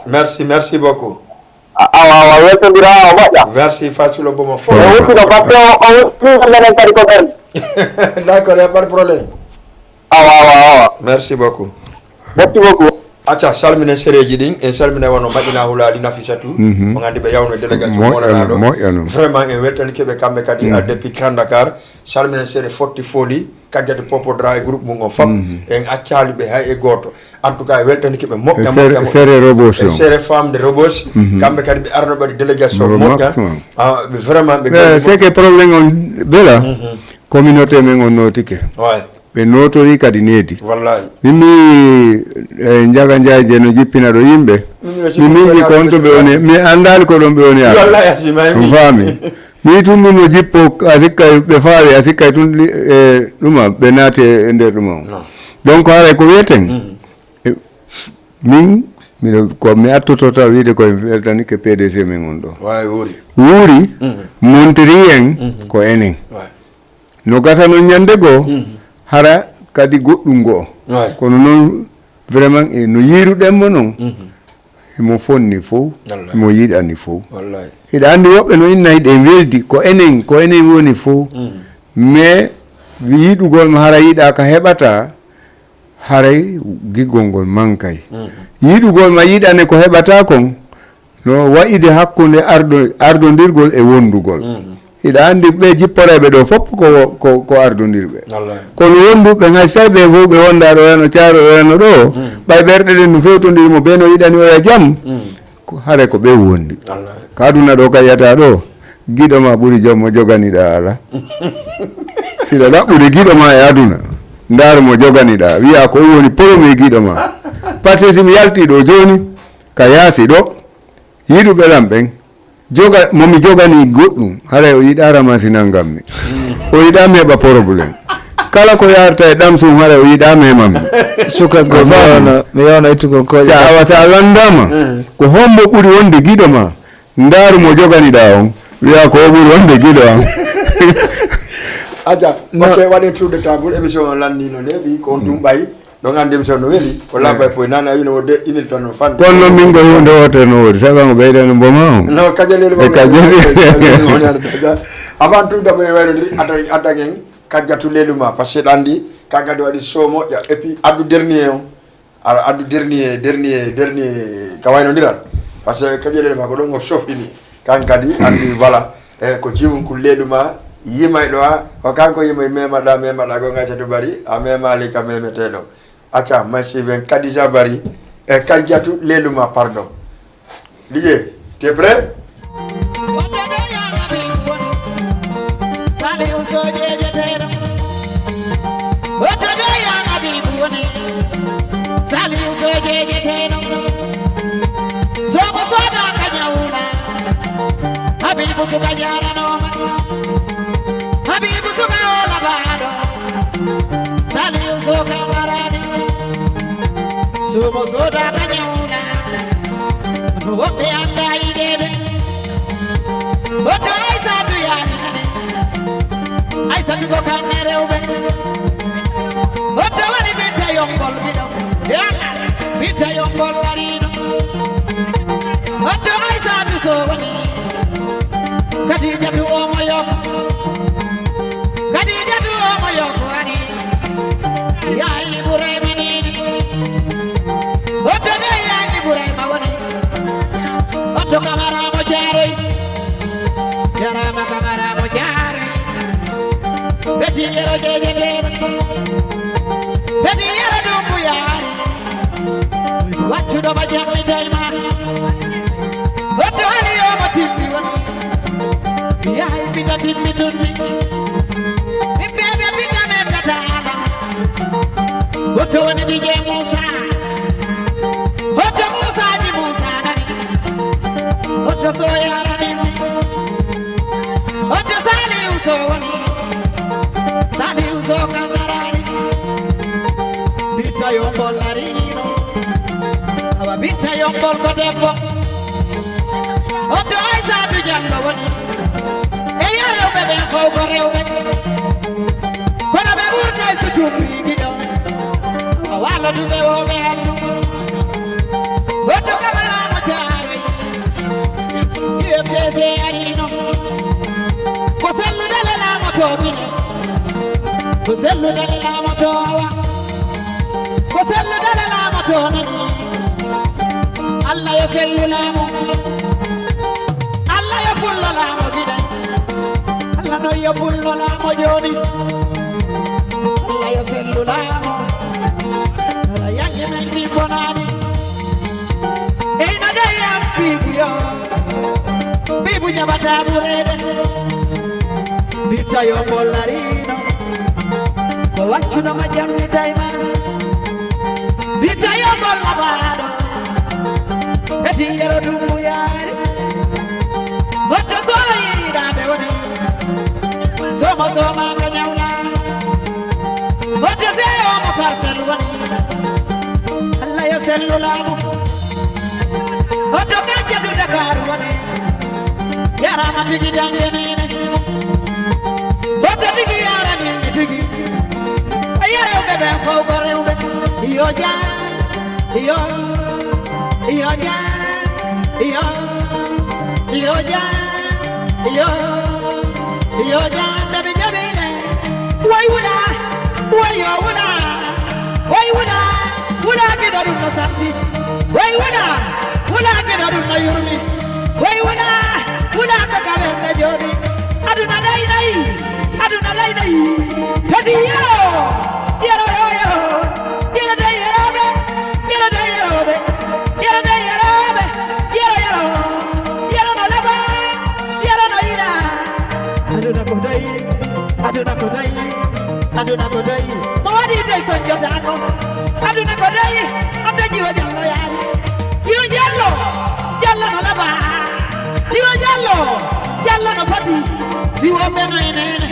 Merci beaucoup. weltondira o moƴƴa. Merci Fatou Bomo fo. Wuttuɗo batte o menen kadi ko ɓerde. D'accord, y a pas de problème. Merci beaucoup. Merci beaucoup. Acca salmine sereji ɗin en salmina wono mbaɗina hulaali Nafissatou o gandi ɓe yawno délégation moɗanaɗo vraiment en weltani keɓe kamɓe kadi depuis Grand Dakar salmine sere fotti foli kajjade popodra e groupe mum o fop en accali ɓe hay e goto en tout cas e weltani keɓe moƴƴa sere robos sere femme de robos kamɓe kadi ɓe arno ɓaɗi délégation moƴƴa vraiment ɓe c'est que probléme on bela communauté men on notike ɓe notori kadi needi wallahi mimi njaga njaje no jippina ɗo yimɓe mi miiji ko on to ɓe woni mi anndali ko ɗon ɓe woni faami mi tun ɗum no jippo a sikkay ɓe faari a sikkay tun ɗuma ɓe naati e nder ɗuma o donc haray ko wiyeten min miɗo ko mi attoto taw wiide koye weltanike PDC men on ɗo wuuri montiri en ko enen no gasa noon ñande goo hara kadi goɗɗum goo kono noon vraiment e no yiiruɗenmo noon emo fonni fof emo yiɗani fof hiɗa anndi woɓɓe no innayi ɗe weldi ko enen woni fof mais yiɗugol ma hara yiɗa ka heɓata haray giggol ngol mankay yiɗugol ma yiɗane ko heɓata kon no wayide hakkunde ardondirgol e wondugol hiɗa anndi ɓe jipporeɓe ɗo fof ko ardondirɓe kono wonduɓe hay say ɓe fof ɓe wonda ɗo heno caaro ɗo heno ɗo ɓay ɓerɗe ɗen no fewtodirimo ɓe no yiɗani oya jaam haɗa ko ɓe wondi ko aduna ɗo ka yiyata ɗo giɗo ma ɓuuri joom mo joganiɗa ala siɗa ɗaɓɓude giɗo ma e aduna ndaaro mo joganiɗa wiya ko woni premier giɗo ma par ce que simi yalti ɗo joni ka yaasi ɗo yiɗuɓe lam ɓen momi jogani goɗɗum haray o yiɗa ramasinal ngammi o yiɗami heɓa probléme kala ko yarta e ɗam sum haray o yiɗami hemammi sukago mi yawna ittugo koje sa awa sa landama ko hombo ɓuuri wonde giɗo ma ndaaru mo joganiɗa on wiya ko ɓuuri wonde giɗo am aja ok waɗe tour de table émission o landino nde ɓi ko on ɗum ɓayi ɗon andi émission no weeli ko labay poy nane a wino wodde inil tan no fande kono noon min ko hunde wotere no woodi sagan ko ɓeydeno mboma on non kajalel avant tout d'abord e waynodiri addagen kajjatu leluma par ce que ɗandi kankadi waɗi so moƴƴa et puis addu dernier on ara addu dernier ka waynodiral par ce que kajalel ma ko ɗon o sofini kankadi andi voilà e ko jiwunku leluma yimay ɗo ha ko kanko yimay memaɗa ko gaccata bari a memali ka memeteɗo acca merci bien Kadija Bari e Kadjatu leluma pardon DJ t'es prêt Habibu suka ola bado Saliu suka barani Sumo soda kanyuna Wope anda idede Woto aisa tu yani nane Aisa tu ko kamere ube Woto wani bita yombol bido Yana bita yombol larino Woto aisa tu so wani Kadija tu omo yofu Kadija tu omo yofu ani Ya Ibrahima nini Oto de ya Ibrahima wani Oto kamara mo jari Jarama kamara mo jari Peti yero jeje Peti yero dumbu yari Wachu do bajami daima Oto hali yo matimbi wani Ya ipita timbi tundi Ipede pita mekatana Oto wani DJ Musa Oto Musa di Musa nani Oto soya nani Oto sali uso wani Sali uso kangarani Bita yombol larino Awa bita yombol kodebo Oto aisa bijango wani Eya rewbe ben fawko rewbe Kono be burda isi tumbi gijo Awala dube wobe haldu Oto kamara macharo Yepese arino Kosellu dale la moto gine Kosellu dale la moto awa Kosellu dale la moto nani Allah yo sellu la mo Allah yo pullo la mo gine Allah no yo pullo la mo joni Allah yo sellu la mo Allah yange men ni bonani Eina dayam bibu yo Bibu nyabata burede Bita yo bollarino Wachu no majamni daima Bita yo bollabado Eti yero dumbu yari Oto soyi dabe wani Soma soma kanyawla Oto seyo mo parcel wani Allah yo sellu lamu Oto kajadu Dakar wani Yara matigi dangenene Oto digi yara nini digi Ayara ube ben fawkore ube Iyo ja Iyo ja Iyo ja Nabi jabine Way wuna Wayo wuna Way wuna Wuna kidaru na sambi Way wuna Wuna kidaru na yurmi Way wuna Wuna kakawe na jori Aduna dai dai Kadi yero Yero Yero dai yerobe Yero dai yerobe Yero dai yerobe Yero no laba Yero no ira Aduna kodai Mawadi dai sonjo dako Aduna kodai Abda jiwa jallo yari Jiwa jallo no laba Jiwa jallo no fati Siwa beno inene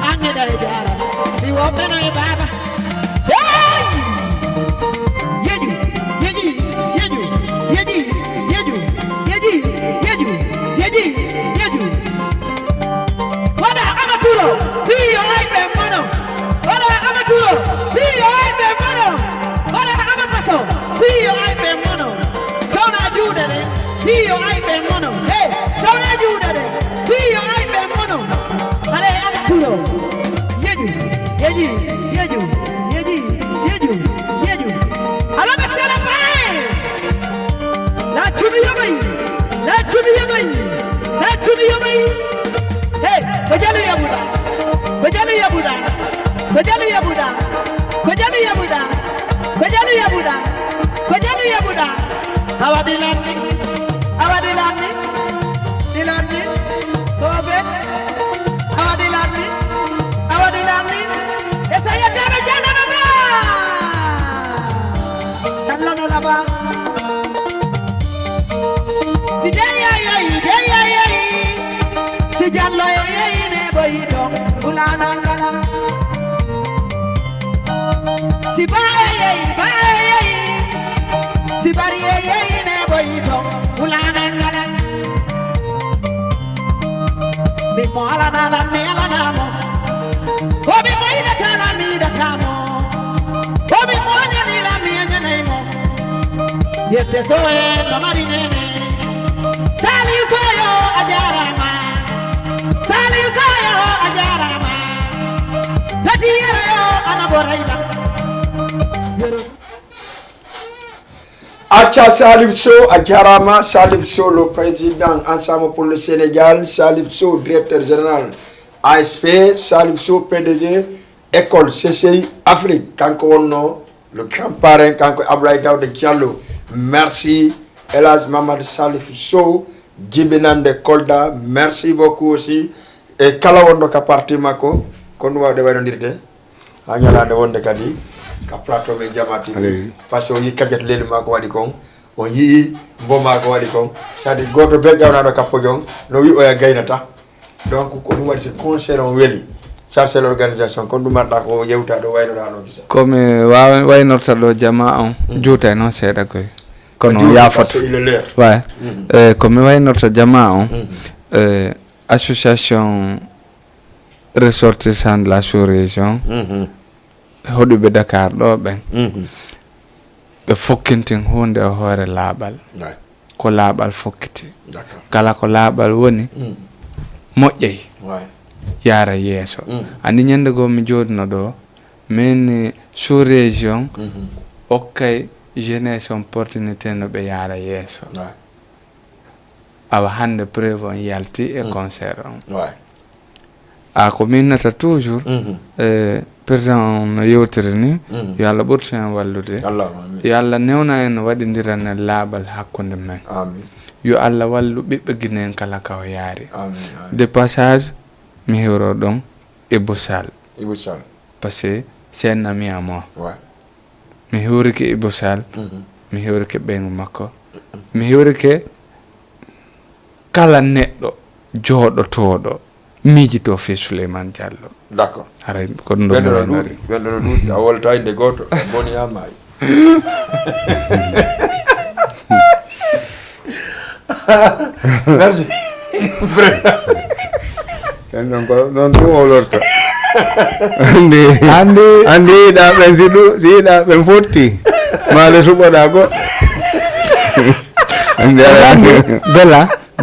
Ange dari jara Siwa beno ibaba Yeju Wada amaturo Fiyo aibe mono Wada amaturo Fiyo aibe mono Wada amapaso Fiyo aibe mono Tona judere Fiyo aibe mono Hey Tona judere Fiyo aibe mono Ale amaturo Yeju Alaba sera pae La chumi yamai Hey Kojani yabuda Awadilani Dilani Sobe Awadilani Esaya jana nana Talano laba Sideya Sijallo ne boyito Ulana ngala Sibaye ne boyito Ulana ngala Bimo ala namo Obi moida tala mi da kamo Obi monya ni la mi anya naimo Yete soe no marinene Sali soyo ajarama Tati yero anaboraila Acha Salif Sow Adjarama, Salif Sow le président Ensemble pour le Sénégal, Salif Sow directeur général ASP Salif Sow PDG école CCI Afrique kanko wonno le grand parrain kanko Abdoulaye Daouda Diallo merci Elhadj Mamadou Salif Sow jibinande Kolda merci beaucoup aussi e kala wonɗo ka parti makko ko ɗum wawde waynondirde ha ñalade wonde kadi ka plateau men Jama TV par ce que on yi kadiat leli mako waɗi kon on yii mboma ko waɗi kon c'est à dire goto be ƴawnaɗo kappo jon no wi oya gaynata donc ko ɗum waɗi so concert on weeli chargé l'organisation kon ɗum marɗa ko yewta ɗo waynoɗa no gisa komi waynorta ɗo Jama on juuta noon seeɗa koy kono yafoto way komi waynorta Jama on association ressortissant de la sous-région hoɗuɓe Dakar ɗo ɓen ɓe fokkintin hunde o hoore laaɓal ko laaɓal fokkiti kala ko laaɓal woni moƴƴey yaara yeeso andi ñande goo mi jooɗino ɗo min sous-région okkay jeunesse opportunité no ɓe yaara yeeso awa hande preuve on yalti e concert on ko minnata toujours président no yewtiri ni yo Allah ɓurtu en wallude yo Allah newna en no waɗidiran laaɓal hakkude men yo Allah wallu ɓiɓɓe Guinée en kala ka o yaari de passage mi hewro ɗon Ibou Sall par ce que c'est un ami à moi mi hewrike Ibou Sall mi hewrike ɓeygu makko mi hewrike kala neɗɗo jooɗotoɗo miijito fe Souleymane Diallo d'accord haray ko ɗum ɗo ɗuuɗi a wolta inde goto boni ha maayi merci en donc non ɗum o lorta andi yiɗa ɓen si yiɗa ɓen fotti maale suɓoɗa go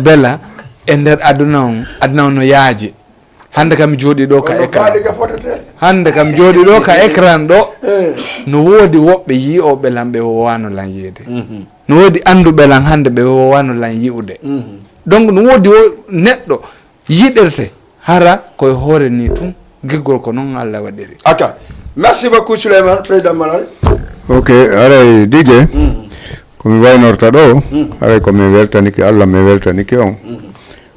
bella e nder aduna on no yaaji hande kam jooɗi ɗo ka écran hande kam jooɗi ɗo ka écran ɗo no woodi woɓɓe yi'oɓe lan ɓe wowano lan yiide no woodi anduɓe lan hande ɓe wowano lan yi'ude donc no woodi neɗɗo yiɗirte hara koye hoore ni tun giggol ko noon Allah waɗiri aka merci beaucoup Souleymane président Malal ok aray DJ komi waynorta ɗo aray komi weltaniki Allah mi weltaniki on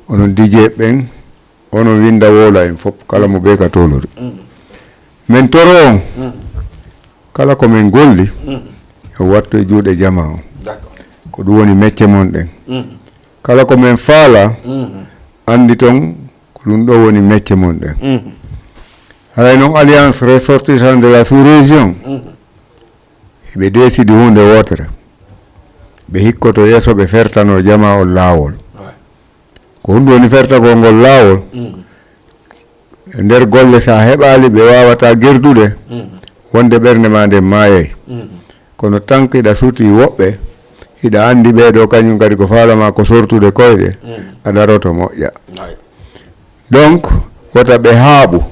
onon DJ ɓen onon winda wola en fof kala mo ɓe ka tolori min toro on kala komin golli e wattu e juuɗe Jama on ko ɗum woni métier mon ɗen kala komin faala andi ton ko ɗum ɗo woni métier mon ɗen haray noon alliance ressortissant de la sous-région ɓe décidi hunde wotere ɓe hikkoto yeeso ɓe fertano Jama on laawol ko hunde woni fertagol ngol laawol e nder golle sa heɓali ɓe wawata gerdude wonde ɓernde ma nde maayay kono tan ko iɗa suti woɓɓe iɗa andi ɓeɗo kañum kadi ko faalama ko sortude koyɗe a daroto moƴƴa donc wota ɓe haaɓu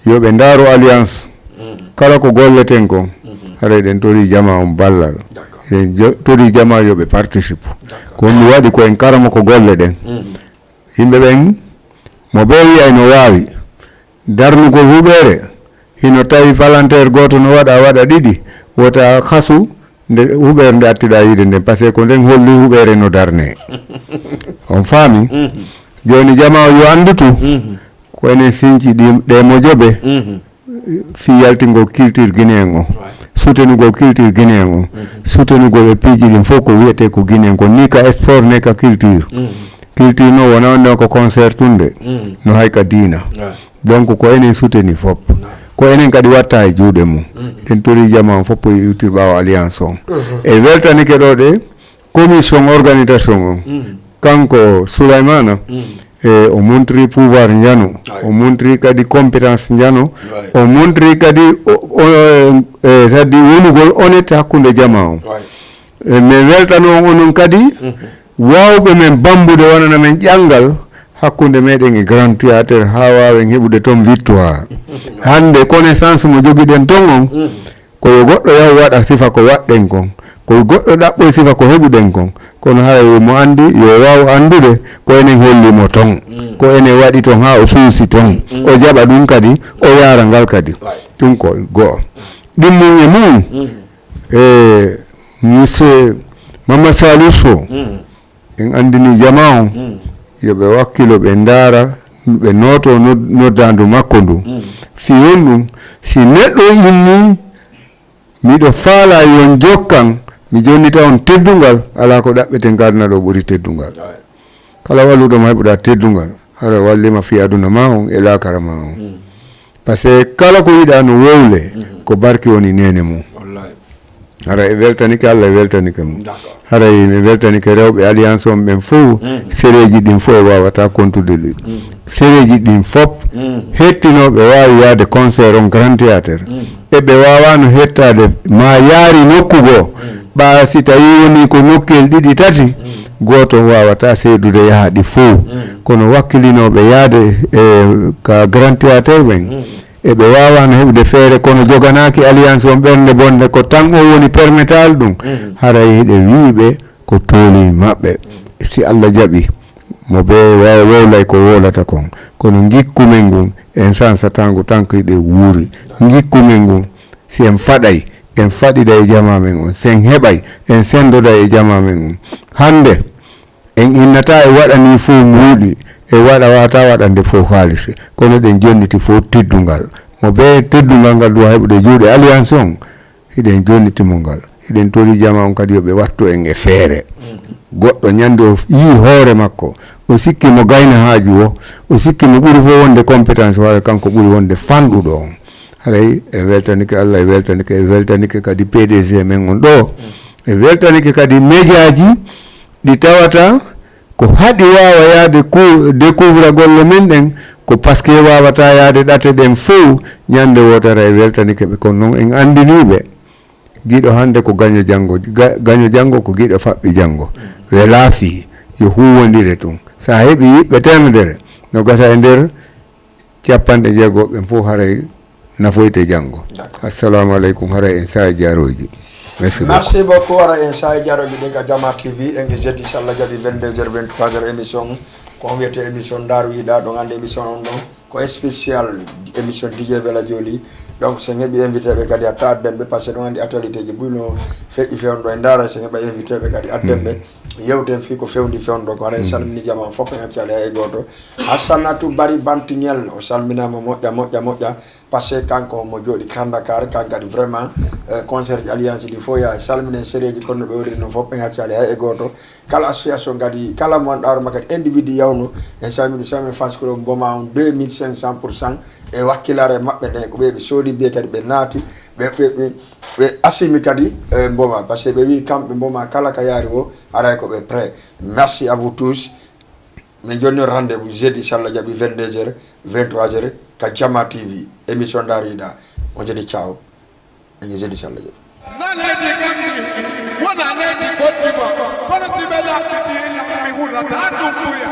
yo ɓe ndaaru alliance kala ko golleten kon haɗa eɗen tori Jama on ballal eɗen tori Jama yo ɓe participe ko ɗum waɗi koyen karama ko golle ɗen yimɓe ɓen mo ɓe wiyay no waawi darnugol huɓere hino tawi palantere goto no waɗa ɗiɗi wota hasu nde huɓere nde attiɗa yiide nden par ce que ko nden holli huɓere no darne on faami joni Jama o yo andutu ko enen sinci ɗe mo joɓe fi yaltingol culture guinéen o soutenugol culture guinéen o soutenugol e piiji ɗin fof ko wiyete ko guinéen ko ni ka sport ne ka culture culture no wona on ko concert tunde no hay ka diina donc ko enen souteni fof ko enen kadi watta e juuɗe mum ɗen tori Jama on fof o iwtir ɓawa alliance on e weltanike ɗo ɗe commission organisation on kanko Souleymana o montri pouvoir njano o montri kadi compétence njano o montri kadi sadi wonugol honnête hakkunde Jama on min weltano onon kadi wawɓe men bambude wonana men ƴangal hakkunde meɗen e grand théâtre ha wawen heɓude toon victoire hande connaissance mo joguiɗen ton on koyo goɗɗo yaw waɗa sifa ko waɗɗen kon ko goɗɗo ɗaɓɓoy sifa ko heɓuɗen kon kono hay mo andi yo waw andude ko enen hollimo ton ko enen waɗi ton ha o suusi ton o jaɓa ɗum kadi o yara ngal kadi ɗum ko go'o ɗimmum e mum monsieur Mama Salou Sow en andini jama on yoɓe wakkilo ɓe ndaara ɓe nooto noddandu makko ndu fiyon ɗum si neɗɗo inni miɗo faala yon jokkan mi jonnita on teddungal ala ko ɗaɓɓeten gadana ɗo ɓuri teddungal kala walluɗoma heɓuɗa teddungal hara wallima fi aduna ma on e lakara ma on par ce que kala ko yiɗa no wowle ko barki woni nene mum hara e weltanike Allah e weltanike mum haray mi weltanike rewɓe alliance on ɓen fof séréji ɗin fof e wawata kontude ɗi séréji ɗin fop hettinoɓe wawi yaade concert on grand théâtre eɓe wawano hettade ma yaari nokkugo ɓa si tawi woni ko nokkel ɗiɗi tati goto wawata seydude yahaɗi fof kono wakkilinoɓe yaade ka grand théâtre ɓen eɓe wawano heɓde feere kono joganaki alliance on ɓernde bonde ko tan o woni permettal ɗum haray hiɗe wiiɓe ko tooli maɓɓe si Allah jaɓi mo ɓe wawa wowlay ko wolata kon kono gikkumen ngun en sansatangu tan ko hiɗe wuuri gikkumen ngun si en faɗay en faɗida e jama men on sen heɓay en sendoda e jama men on hande en innata e waɗani fof muuɗi e waɗa wata waɗande fof haalise kono ɗen jonniti fof teddungal mo ɓe teddungal ngal duwa heɓude juuɗe alliance on hiɗen jonnitimo ngal hiɗen tori jama on kadi yoɓe wattu en e feere goɗɗo ñande o yii hoore makko o sikki mo gayna haaju o sikki mo ɓuri fof wonde compétence waɗa kanko ɓuri wonde fanɗuɗo on haray e weltanike Allah e weltanike kadi PDG men on ɗo e weltanike kadi médiaji ɗi tawata ko haɗi wawa yaade découvre golle men ɗen ko par ce que wawata yaade ɗate ɗen fof ñande wotara e weltanike ɓe kono noon en andiniɓe giɗo hande ko gaño janggo ko giɗo faɓɓi janggo we laafi yo huwodire ɗum sa heeɓi yiɓɓe temedere no gasa e nder 50 ɓen fof haray nafoyte janggo assalamu aleykum haray en saha jaroji merci beaucoup wara en saha jaroji ɗe ka Jama TV en e jeudi inchallah jadi 22h 23h émission ko wiyete émission Ndaaru Yiɗa ɗon ande émission on ɗon ko spécial émission DJ Bella Joli donc so heeɓi invité ɓe kadi a tawatɗen ɓe par ce que ɗon andi actualité ji ɓuyno feƴƴi fewno ɗo e Ndara so heeɓa invité ɓe kadi adden ɓe yewten fi ko fewndi fewndo ko haɗa salmini jama fof en accali hay goto Hasanatou Bari Bantignel o salminama moƴƴa par ce que kanko mo jooɗi Kandakar kanko kadi vraiment concert ji alliance ɗi fof ya salminen séréji kono ɓe wori noon fof en accali hay e goto kala association kadi kala mo ɗawroma kadi individu yawno en salmini samin fans ko mboma on 2500% e wakkilare maɓɓe ɗen ko ɓe soodi mbiye kadi ɓe naati ɓe assimi kadi mboma par ce que ɓe wi kamɓe mboma kala ka yaari o aray ko ɓe prêt merci à vous tous min jonni rendez-vous jeudi inchallah jaɓi 22h 23h ka Jama TV émission Ndaaru Yiɗa on jadi ciao en jeudi inchallah jaɓi naledi gambi wona leydi goɗɗima kono siɓe laɓɓiti mi hulata ɗum ɓuya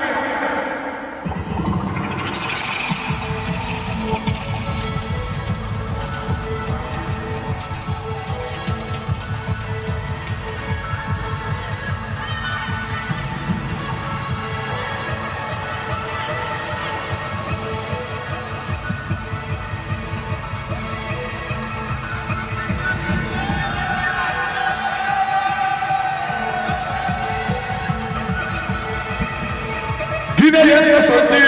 Guinea, yes, I see.